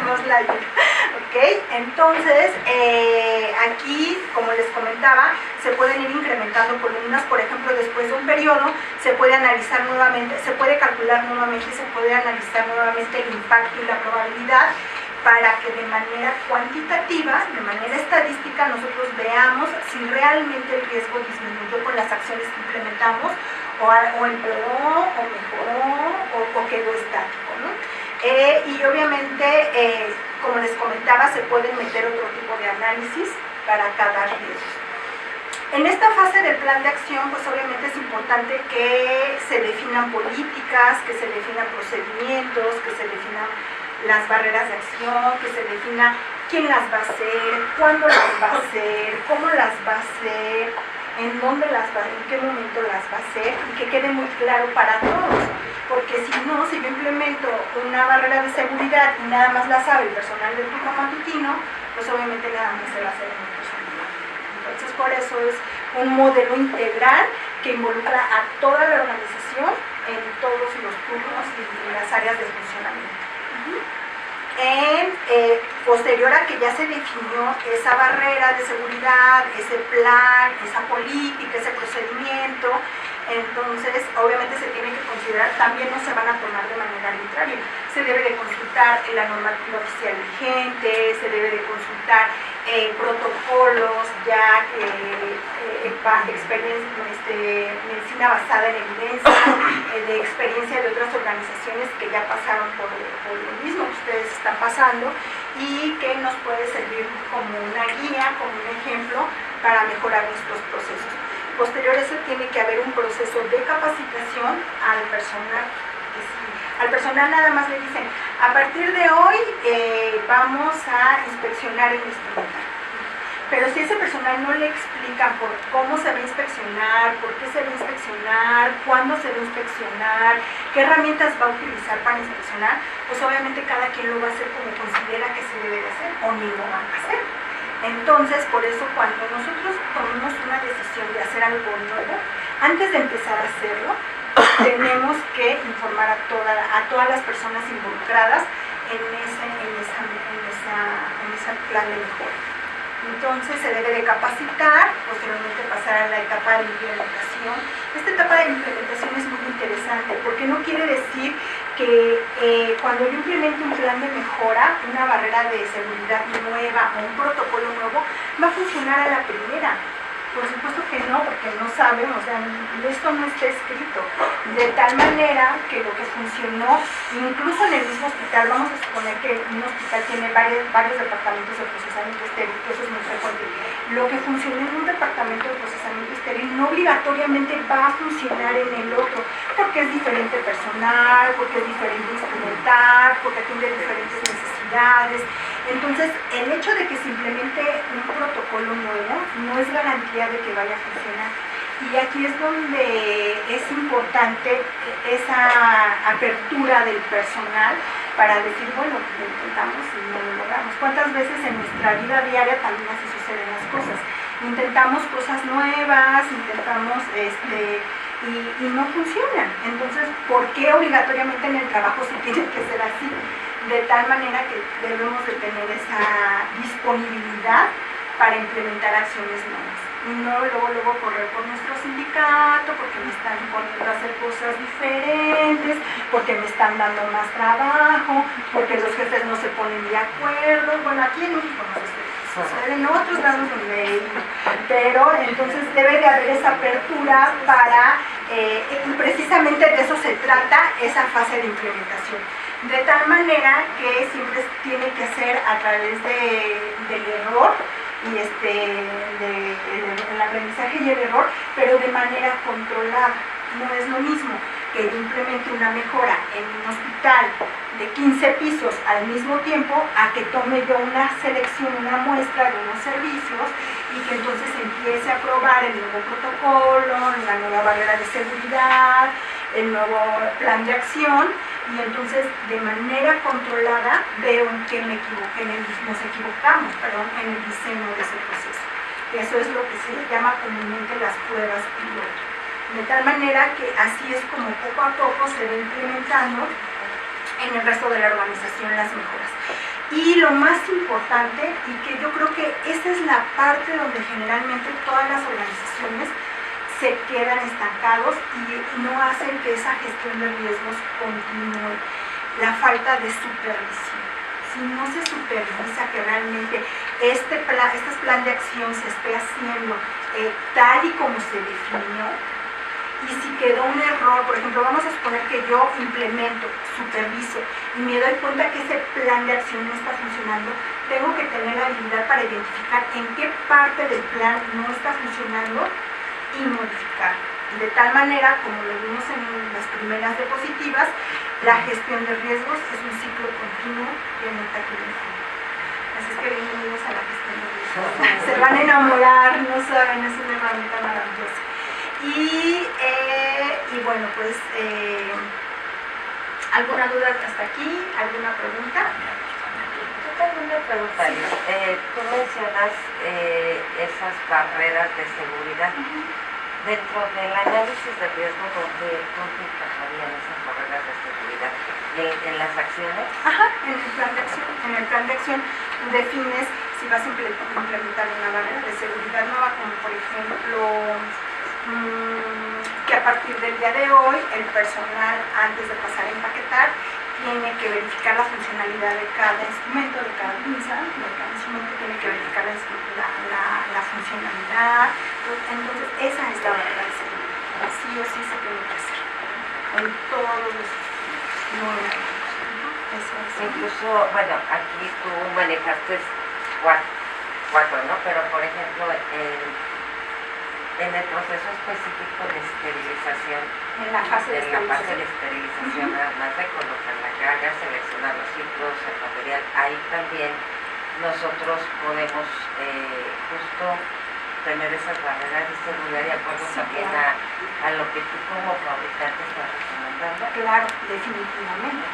Speaker 2: Moslayer. ¿Okay? Entonces, aquí, como les comentaba, se pueden ir incrementando columnas. Por ejemplo, después de un periodo, se puede analizar nuevamente, se puede calcular nuevamente, se puede analizar nuevamente el impacto y la probabilidad, para que de manera cuantitativa, de manera estadística, nosotros veamos si realmente el riesgo disminuyó con las acciones que implementamos, o empeoró, o mejoró, o quedó estático, ¿no? Y obviamente, como les comentaba, se pueden meter otro tipo de análisis para cada riesgo. En esta fase del plan de acción, pues obviamente es importante que se definan políticas, que se definan procedimientos, que se definan las barreras de acción, que se defina quién las va a hacer, cuándo las va a hacer, cómo las va a hacer, en dónde las va, en qué momento las va a hacer, y que quede muy claro para todos. Porque si no, si yo implemento una barrera de seguridad y nada más la sabe el personal del turno matutino, pues obviamente nada más se va a hacer en el personal. Entonces, por eso es un modelo integral que involucra a toda la organización en todos los turnos y las áreas de funcionamiento. Posterior a que ya se definió esa barrera de seguridad, ese plan, esa política, ese procedimiento, entonces obviamente se tiene que considerar, también no se van a tomar de manera arbitraria, se debe de consultar la normativa oficial vigente, se debe de consultar protocolos ya medicina basada en evidencia, de experiencia de otras organizaciones que ya pasaron por lo mismo que ustedes están pasando y que nos puede servir como una guía, como un ejemplo para mejorar nuestros procesos. Posterior a eso tiene que haber un proceso de capacitación al personal. Al personal nada más le dicen, a partir de hoy vamos a inspeccionar el instrumento. Pero si ese personal no le explica por cómo se va a inspeccionar, por qué se va a inspeccionar, cuándo se va a inspeccionar, qué herramientas va a utilizar para inspeccionar, pues obviamente cada quien lo va a hacer como considera que se debe de hacer o ni lo van a hacer. Entonces, por eso cuando nosotros tomamos una decisión de hacer algo nuevo, antes de empezar a hacerlo, tenemos que informar a todas las personas involucradas en ese plan de mejora. Entonces se debe de capacitar, posteriormente pasar a la etapa de implementación. Esta etapa de implementación es muy interesante porque no quiere decir que cuando yo implemento un plan de mejora, una barrera de seguridad nueva o un protocolo nuevo, va a funcionar a la primera. Por supuesto que no, porque no sabemos, o sea, esto no está escrito. De tal manera que lo que funcionó, incluso en el mismo hospital, vamos a suponer que un hospital tiene varios departamentos de procesamiento estéril, que eso es muy frecuente. Lo que funcionó en un departamento de procesamiento estéril no obligatoriamente va a funcionar en el otro, porque es diferente personal, porque es diferente instrumental, porque tiene diferentes necesidades. Entonces, el hecho de que se implemente un protocolo nuevo no es garantía de que vaya a funcionar. Y aquí es donde es importante esa apertura del personal para decir, bueno, lo intentamos y no lo logramos. ¿Cuántas veces en nuestra vida diaria también así suceden las cosas? Intentamos cosas nuevas, intentamos y no funcionan. Entonces, ¿por qué obligatoriamente en el trabajo se tiene que ser así? De tal manera que debemos de tener esa disponibilidad para implementar acciones nuevas. Y no luego correr por nuestro sindicato, porque me están poniendo a hacer cosas diferentes, porque me están dando más trabajo, porque los jefes no se ponen de acuerdo. Bueno, aquí en México no sucede, en otros lados donde pero entonces debe de haber esa apertura para, y precisamente de eso se trata esa fase de implementación. De tal manera que siempre tiene que ser a través del error y el aprendizaje y el error, pero de manera controlada. No es lo mismo que yo implemente una mejora en un hospital de 15 pisos al mismo tiempo a que tome yo una selección, una muestra de unos servicios y que entonces empiece a probar el nuevo protocolo, la nueva barrera de seguridad, el nuevo plan de acción. Y entonces, de manera controlada, veo en qué nos equivocamos, en el diseño de ese proceso. Eso es lo que se llama comúnmente las pruebas piloto. De tal manera que así es como poco a poco se va implementando en el resto de la organización las mejoras. Y lo más importante, y que yo creo que esa es la parte donde generalmente todas las organizaciones se quedan estancados y no hacen que esa gestión de riesgos continúe. La falta de supervisión. Si no se supervisa que realmente este plan de acción se esté haciendo tal y como se definió, y si quedó un error, por ejemplo, vamos a suponer que yo implemento, superviso y me doy cuenta que ese plan de acción no está funcionando, tengo que tener la habilidad para identificar en qué parte del plan no está funcionando y modificar. De tal manera, como lo vimos en las primeras diapositivas, la gestión de riesgos es un ciclo continuo de meta clínica. Así es que bienvenidos a la gestión de riesgos. Se van a enamorar, no saben, es una herramienta maravillosa. Y bueno, pues, ¿alguna duda hasta aquí? ¿Alguna pregunta?
Speaker 3: Yo tengo una pregunta, Liz. Tú mencionas esas barreras de seguridad. Dentro del análisis de riesgo, ¿dónde encajarían esas barreras de seguridad? ¿En las acciones?
Speaker 2: Ajá, en el plan de acción. En el plan de acción defines si vas a implementar una barrera de seguridad nueva, como por ejemplo que a partir del día de hoy el personal, antes de pasar a empaquetar, tiene que verificar la funcionalidad de cada instrumento, de cada pinza, de cada instrumento tiene que verificar la funcionalidad. Entonces, esa es la barrera de seguridad. Sí o sí se tiene que hacer en todos los nuevos. Eso es.
Speaker 3: Incluso, bueno, aquí tú manejaste cuatro, ¿no? Pero, por ejemplo, en el proceso específico de esterilización,
Speaker 2: En la fase de
Speaker 3: esterilización, además de colocar la carga, seleccionar los ciclos, el material, ahí también nosotros podemos justo tener esas barreras de seguridad de acuerdo también a lo que tú como fabricante estás recomendando.
Speaker 2: Claro, definitivamente,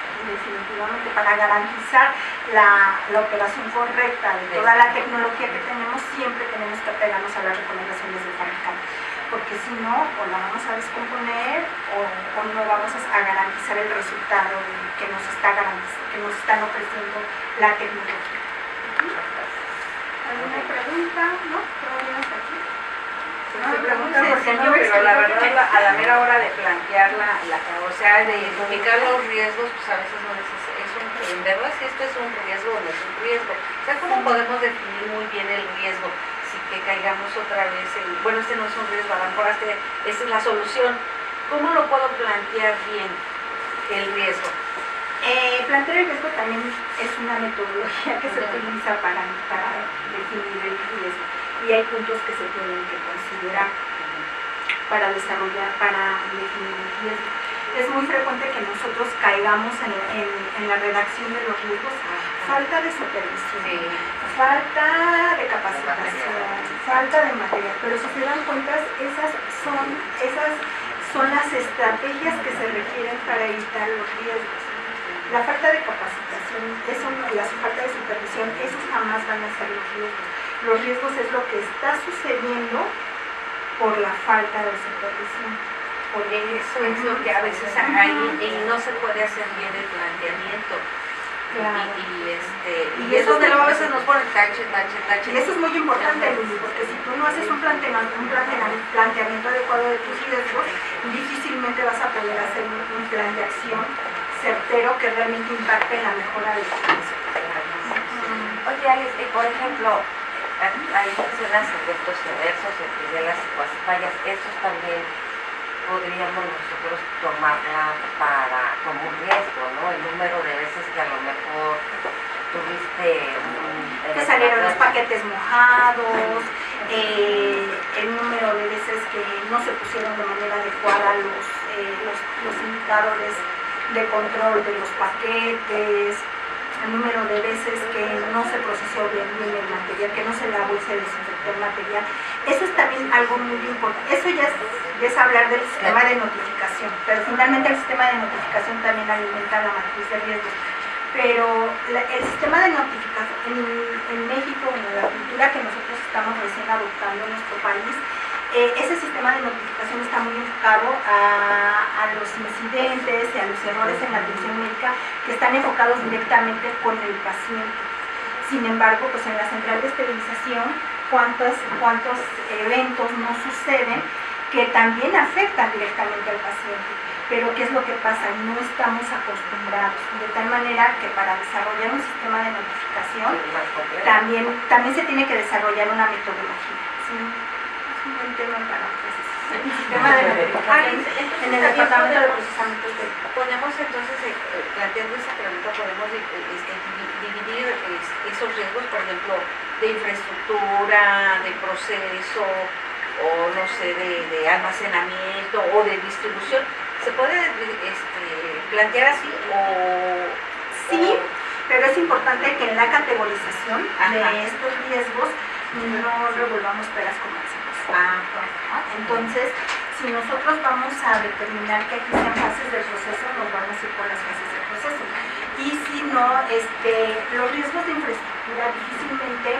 Speaker 2: para garantizar la operación correcta de toda la tecnología que tenemos, siempre tenemos que apegarnos a las recomendaciones del fabricante, porque si no, o la vamos a descomponer o no vamos a garantizar el resultado que nos están ofreciendo la tecnología. ¿Alguna pregunta? ¿No? ¿Todavía hasta aquí?
Speaker 4: Se pregunta porque no, pero la verdad a la mera hora de plantear o sea, de identificar los riesgos, pues a veces no dices, en verdad si esto es un riesgo o no es un riesgo. O sea, ¿cómo podemos definir muy bien el riesgo? Si que caigamos otra vez bueno, este no es un riesgo, a lo mejor esta es la solución. ¿Cómo lo puedo plantear bien el riesgo?
Speaker 2: Plantear el riesgo también es una metodología que se utiliza para definir el riesgo, y hay puntos que se tienen que considerar para definir el riesgo. Es muy frecuente que nosotros caigamos en la redacción de los riesgos, falta de supervisión, falta de capacitación, falta de material, pero si se dan cuenta, esas son las estrategias que se requieren para evitar los riesgos. La falta de capacitación, la falta de supervisión, esos jamás van a ser los riesgos. Los riesgos es lo que está sucediendo por la falta de supervisión.
Speaker 4: Por eso es lo que a veces hay y no se puede hacer bien el planteamiento.
Speaker 2: Claro.
Speaker 4: Y eso de a veces nos ponen tache.
Speaker 2: Y eso es muy importante, Luli, porque si tú no haces un planteamiento adecuado de tus riesgos, difícilmente vas a poder hacer un plan de acción certero que realmente impacte en la mejora de tu riesgo.
Speaker 3: Oye, Alice, por ejemplo, hay mencionas eventos adversos, epidemias, fallas, esos también podríamos nosotros tomarla como un riesgo, ¿no? El número de veces que a lo mejor tuviste
Speaker 2: que salieron los paquetes mojados, el número de veces que no se pusieron de manera adecuada los indicadores de control de los paquetes, el número de veces que no se procesó bien el material, que no se lavó y se desinfectó el material. Eso es también algo muy importante. Eso ya es hablar del sistema de notificación, pero finalmente el sistema de notificación también alimenta la matriz de riesgos. Pero el sistema de notificación en México, en la cultura que nosotros estamos recién adoptando en nuestro país, ese sistema de notificación está muy enfocado a los incidentes y a los errores en la atención médica que están enfocados directamente con el paciente. Sin embargo, pues en la central de esterilización, ¿cuántos eventos no suceden que también afectan directamente al paciente? Pero ¿qué es lo que pasa? No estamos acostumbrados, de tal manera que para desarrollar un sistema de notificación también se tiene que desarrollar una metodología. ¿Sí? Es un buen tema para sistema de notificaciones en el departamento de procesamiento estéril.
Speaker 4: Podemos entonces, planteando esa pregunta, podemos dividir esos riesgos, por ejemplo, de infraestructura, de proceso, o no sé, de almacenamiento o de distribución. ¿Se puede plantear así?
Speaker 2: Sí, pero es importante que en la categorización
Speaker 4: Ajá.
Speaker 2: de estos riesgos no revolvamos peras con manzanas. Entonces, si nosotros vamos a determinar que aquí sean fases del proceso, nos vamos a ir por las fases del proceso. Y si no, los riesgos de infraestructura difícilmente,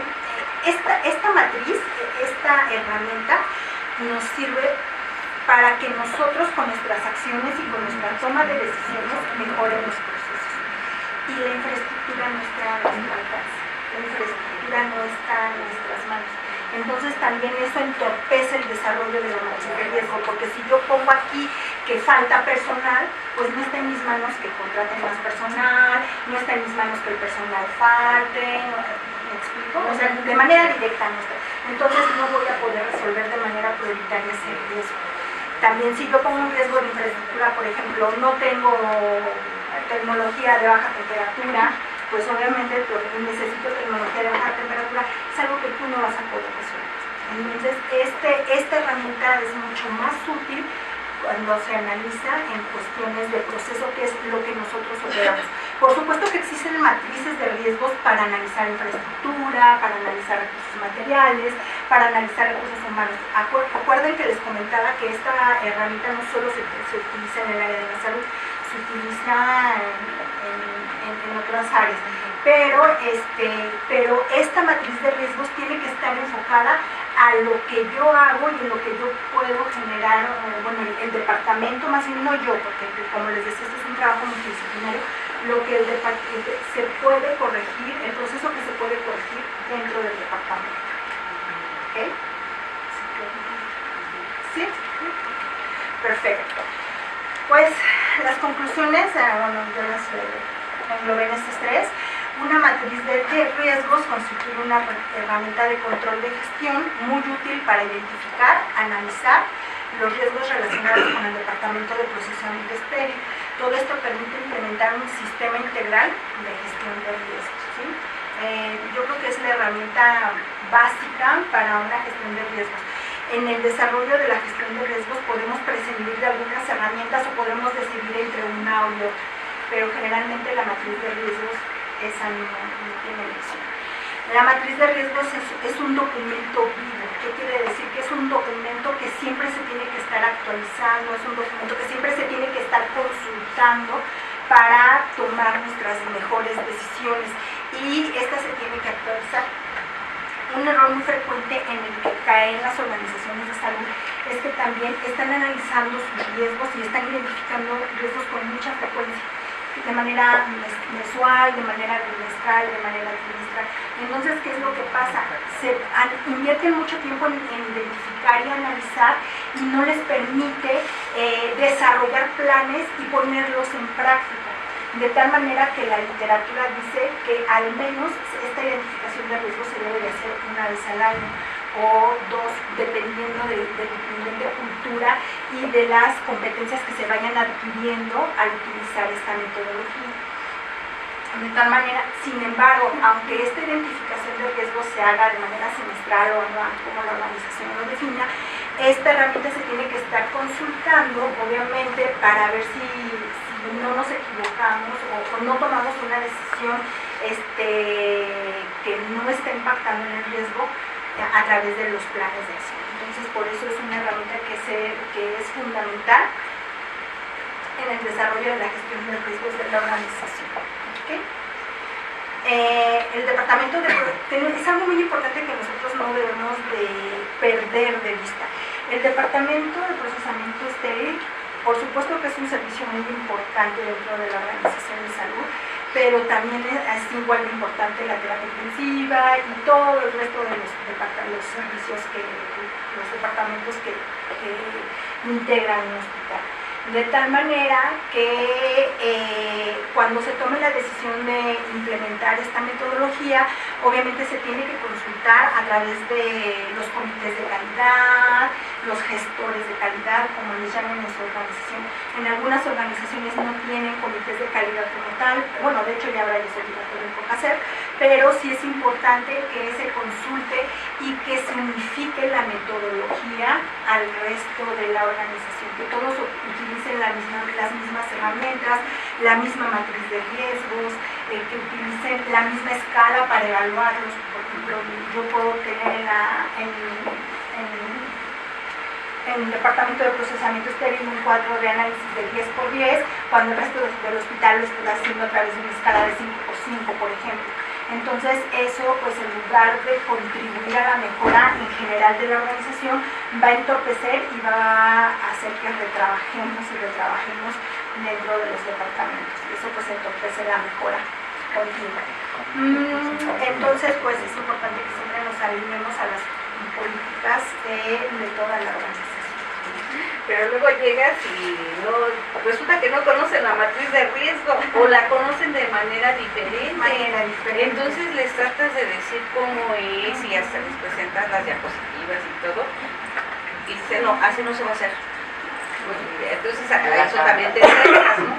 Speaker 2: esta matriz, esta herramienta nos sirve para que nosotros con nuestras acciones y con nuestra toma de decisiones mejoren los procesos. Y la infraestructura no está a nuestro alcance, la infraestructura no está en nuestras manos. Entonces también eso entorpece el desarrollo de la matriz de riesgo, porque si yo pongo aquí que falta personal, pues no está en mis manos que contraten más personal, no está en mis manos que el personal falte, ¿me explico? O sea, de manera directa no está. Entonces no voy a poder resolver de manera prioritaria ese riesgo. También si yo pongo un riesgo de infraestructura, por ejemplo, no tengo tecnología de baja temperatura, pues obviamente necesito tecnología de baja temperatura, es algo que tú no vas a poder resolver. Entonces, esta herramienta es mucho más útil cuando se analiza en cuestiones de proceso, que es lo que nosotros operamos. Por supuesto que existen matrices de riesgos para analizar infraestructura, para analizar recursos materiales, para analizar recursos humanos. Acuerden que les comentaba que esta herramienta no solo se utiliza en el área de la salud, se utiliza en otras áreas. Pero esta matriz de riesgos tiene que estar enfocada a lo que yo hago y en lo que yo puedo generar, bueno, el departamento, más bien no yo, porque como les decía, este es un trabajo multidisciplinario, lo que se puede corregir, el proceso que se puede corregir dentro del departamento. ¿Ok? ¿Sí? Perfecto. Pues las conclusiones, bueno, yo las englobé en estas tres. Una matriz de riesgos constituye una herramienta de control de gestión muy útil para identificar, analizar los riesgos relacionados con el departamento de procesamiento estéril. Todo esto permite implementar un sistema integral de gestión de riesgos, ¿sí? Yo creo que es la herramienta básica para una gestión de riesgos. En el desarrollo de la gestión de riesgos podemos prescindir de algunas herramientas o podemos decidir entre una y otra, pero generalmente la matriz de riesgos esa no tiene elección. La matriz de riesgos es un documento vivo. ¿Qué quiere decir? Que es un documento que siempre se tiene que estar actualizando, es un documento que siempre se tiene que estar consultando para tomar nuestras mejores decisiones, y esta se tiene que actualizar. Un error muy frecuente en el que caen las organizaciones de salud es que también están analizando sus riesgos y están identificando riesgos con mucha frecuencia, de manera mensual, de manera bimestral, de manera trimestral. Entonces, ¿qué es lo que pasa? Invierten mucho tiempo en identificar y analizar y no les permite desarrollar planes y ponerlos en práctica. De tal manera que la literatura dice que al menos esta identificación de riesgos se debe de hacer una vez al año o dos, dependiendo del nivel de cultura y de las competencias que se vayan adquiriendo al utilizar esta metodología. De tal manera, sin embargo, aunque esta identificación de riesgos se haga de manera semestral o anual, como la organización lo defina, esta herramienta se tiene que estar consultando, obviamente, para ver si no nos equivocamos o no tomamos una decisión que no está impactando en el riesgo a través de los planes de acción. Entonces, por eso es una herramienta que es fundamental en el desarrollo de la gestión de riesgos de la organización. ¿Okay? El departamento es algo muy importante que nosotros no debemos de perder de vista. El departamento de procesamiento estéril, por supuesto que es un servicio muy importante dentro de la organización de salud, pero también es igual de importante la terapia intensiva y todo el resto de los servicios los departamentos que integran un hospital. De tal manera que cuando se tome la decisión de implementar esta metodología, obviamente se tiene que consultar a través de los comités de calidad, los gestores de calidad, como les llaman en su organización. En algunas organizaciones no tienen comités de calidad como tal, bueno, de hecho ya ahora ya es obligatorio en COCACER, pero sí es importante que se consulte y que se unifique la metodología al resto de la organización, que todos utilicen las mismas herramientas, la misma matriz de riesgos, que utilicen la misma escala para evaluarlos. Por ejemplo, yo puedo tener en el departamento de procesamiento estéril un cuadro de análisis de 10x10, cuando el resto del hospital lo está haciendo a través de una escala de 5x5, por ejemplo. Entonces eso, pues en lugar de contribuir a la mejora en general de la organización, va a entorpecer y va a hacer que retrabajemos dentro de los departamentos. Eso pues entorpece la mejora continua. Entonces pues es importante que siempre nos alineemos a las políticas de toda la organización.
Speaker 4: Pero luego llegas y resulta que no conocen la matriz de riesgo o la conocen de manera diferente. Entonces les tratas de decir cómo es y hasta les presentas las diapositivas y todo. Y dicen, no, así no se va a hacer. Entonces a eso también te enfrentas, ¿no?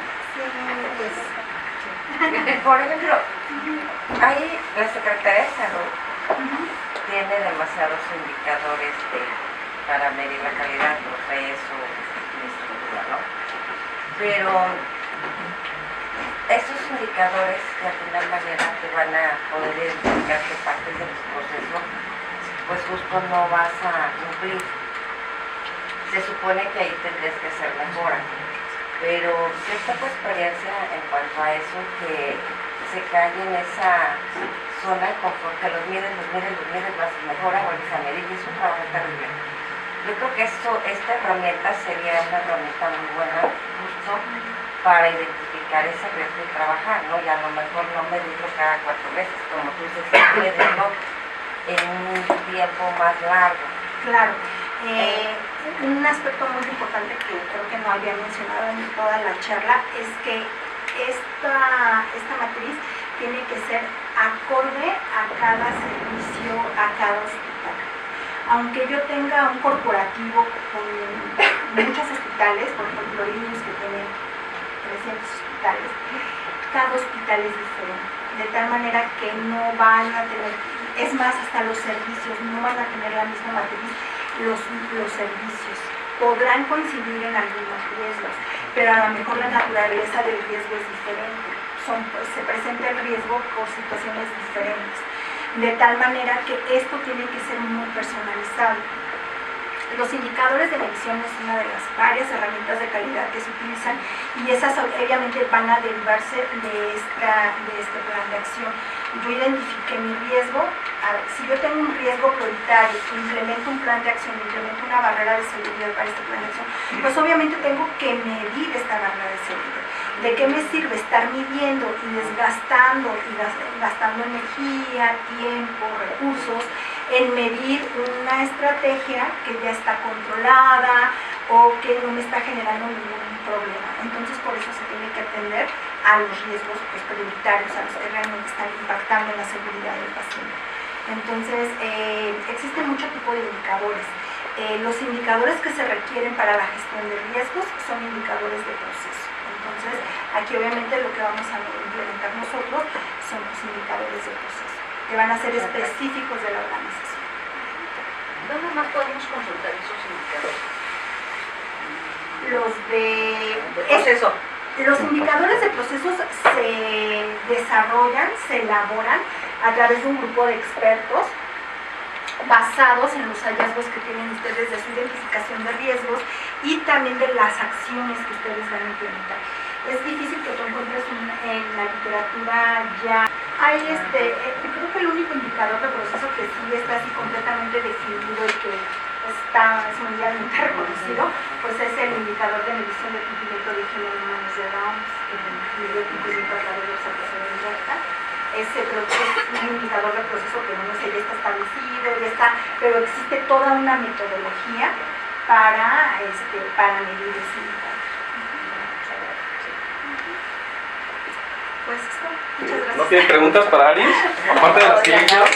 Speaker 3: Por ejemplo, ahí la Secretaría de Salud tiene demasiados indicadores para medir la calidad, proceso, estructura, ¿no? Pero estos indicadores de alguna manera te van a poder identificar que partes del proceso pues justo no vas a cumplir. Se supone que ahí tendrías que hacer mejora, pero yo tengo experiencia en cuanto a eso, que se cae en esa zona de confort, que los mides, vas a mejora, vuelves a medir, y es un trabajo terrible. Yo creo que esta herramienta sería una herramienta muy buena justo para identificar ese riesgo y trabajar, ¿no? Y a lo mejor no medirlo cada 4 meses, como tú dices, medirlo en un tiempo más largo.
Speaker 2: Claro. Un aspecto muy importante que creo que no había mencionado en toda la charla es que esta matriz tiene que ser acorde a cada servicio, a cada hospital. Aunque yo tenga un corporativo con muchos hospitales, por ejemplo, IMSS que tiene 300 hospitales, cada hospital es diferente, de tal manera que no van a tener, es más, hasta los servicios no van a tener la misma matriz. Los servicios podrán coincidir en algunos riesgos, pero a lo mejor la naturaleza del riesgo es diferente. Se presenta el riesgo por situaciones diferentes, de tal manera que esto tiene que ser muy personalizado. Los indicadores de medición es una de las varias herramientas de calidad que se utilizan, y esas obviamente van a derivarse de este plan de acción. Yo identifiqué mi riesgo. Si yo tengo un riesgo prioritario, implemento un plan de acción, implemento una barrera de seguridad para este plan de acción, pues obviamente tengo que medir esta barrera de seguridad. ¿De qué me sirve estar midiendo y desgastando gastando energía, tiempo, recursos en medir una estrategia que ya está controlada o que no me está generando ningún problema? Entonces por eso se tiene que atender a los riesgos prioritarios, a los que realmente están impactando en la seguridad del paciente. Entonces existen muchos tipos de indicadores. Los indicadores que se requieren para la gestión de riesgos son indicadores de proceso. Entonces aquí obviamente lo que vamos a implementar nosotros son los indicadores de proceso, que van a ser específicos de la organización.
Speaker 4: ¿Dónde más podemos consultar esos indicadores?
Speaker 2: Los de
Speaker 4: proceso.
Speaker 2: Los indicadores de procesos se desarrollan, se elaboran a través de un grupo de expertos basados en los hallazgos que tienen ustedes de su identificación de riesgos y también de las acciones que ustedes van a implementar. Es difícil que tú encuentres en la literatura ya. Hay creo que el único indicador de proceso que sí está así completamente definido y que es mundialmente reconocido, pues es el indicador de medición de cumplimiento de higiene en humanos de Downs, que mide el cumplimiento a través de observación directa. Ese creo que es un indicador de proceso que no sé, ya está establecido, pero existe toda una metodología para medir ese indicador. Pues esto, muchas gracias.
Speaker 1: ¿No tienen preguntas para Aris? Aparte de las que yo hicieron.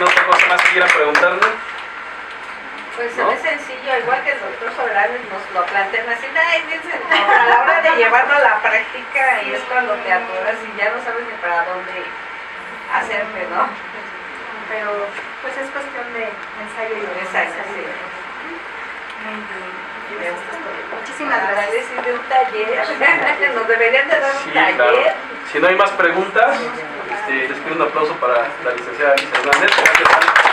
Speaker 1: ¿Alguna otra cosa más que quieran preguntarme?
Speaker 4: Pues se
Speaker 1: ¿No?
Speaker 4: ve sencillo, igual que el doctor Solares nos lo plantean así, ay, bien sencillo, pero a la hora de llevarlo a la práctica y es cuando te atoras y ya no sabes ni para dónde hacerme, ¿no?
Speaker 2: Pero pues es cuestión de ensayo y
Speaker 4: Exacto, sí.
Speaker 2: Muy bien. Muchísimas
Speaker 4: Para
Speaker 2: gracias.
Speaker 4: decir de un taller, nos deberían de dar un
Speaker 1: Sí,
Speaker 4: taller.
Speaker 1: claro. Si no hay más preguntas, les pido un aplauso para la licenciada Alicia Hernández. Gracias.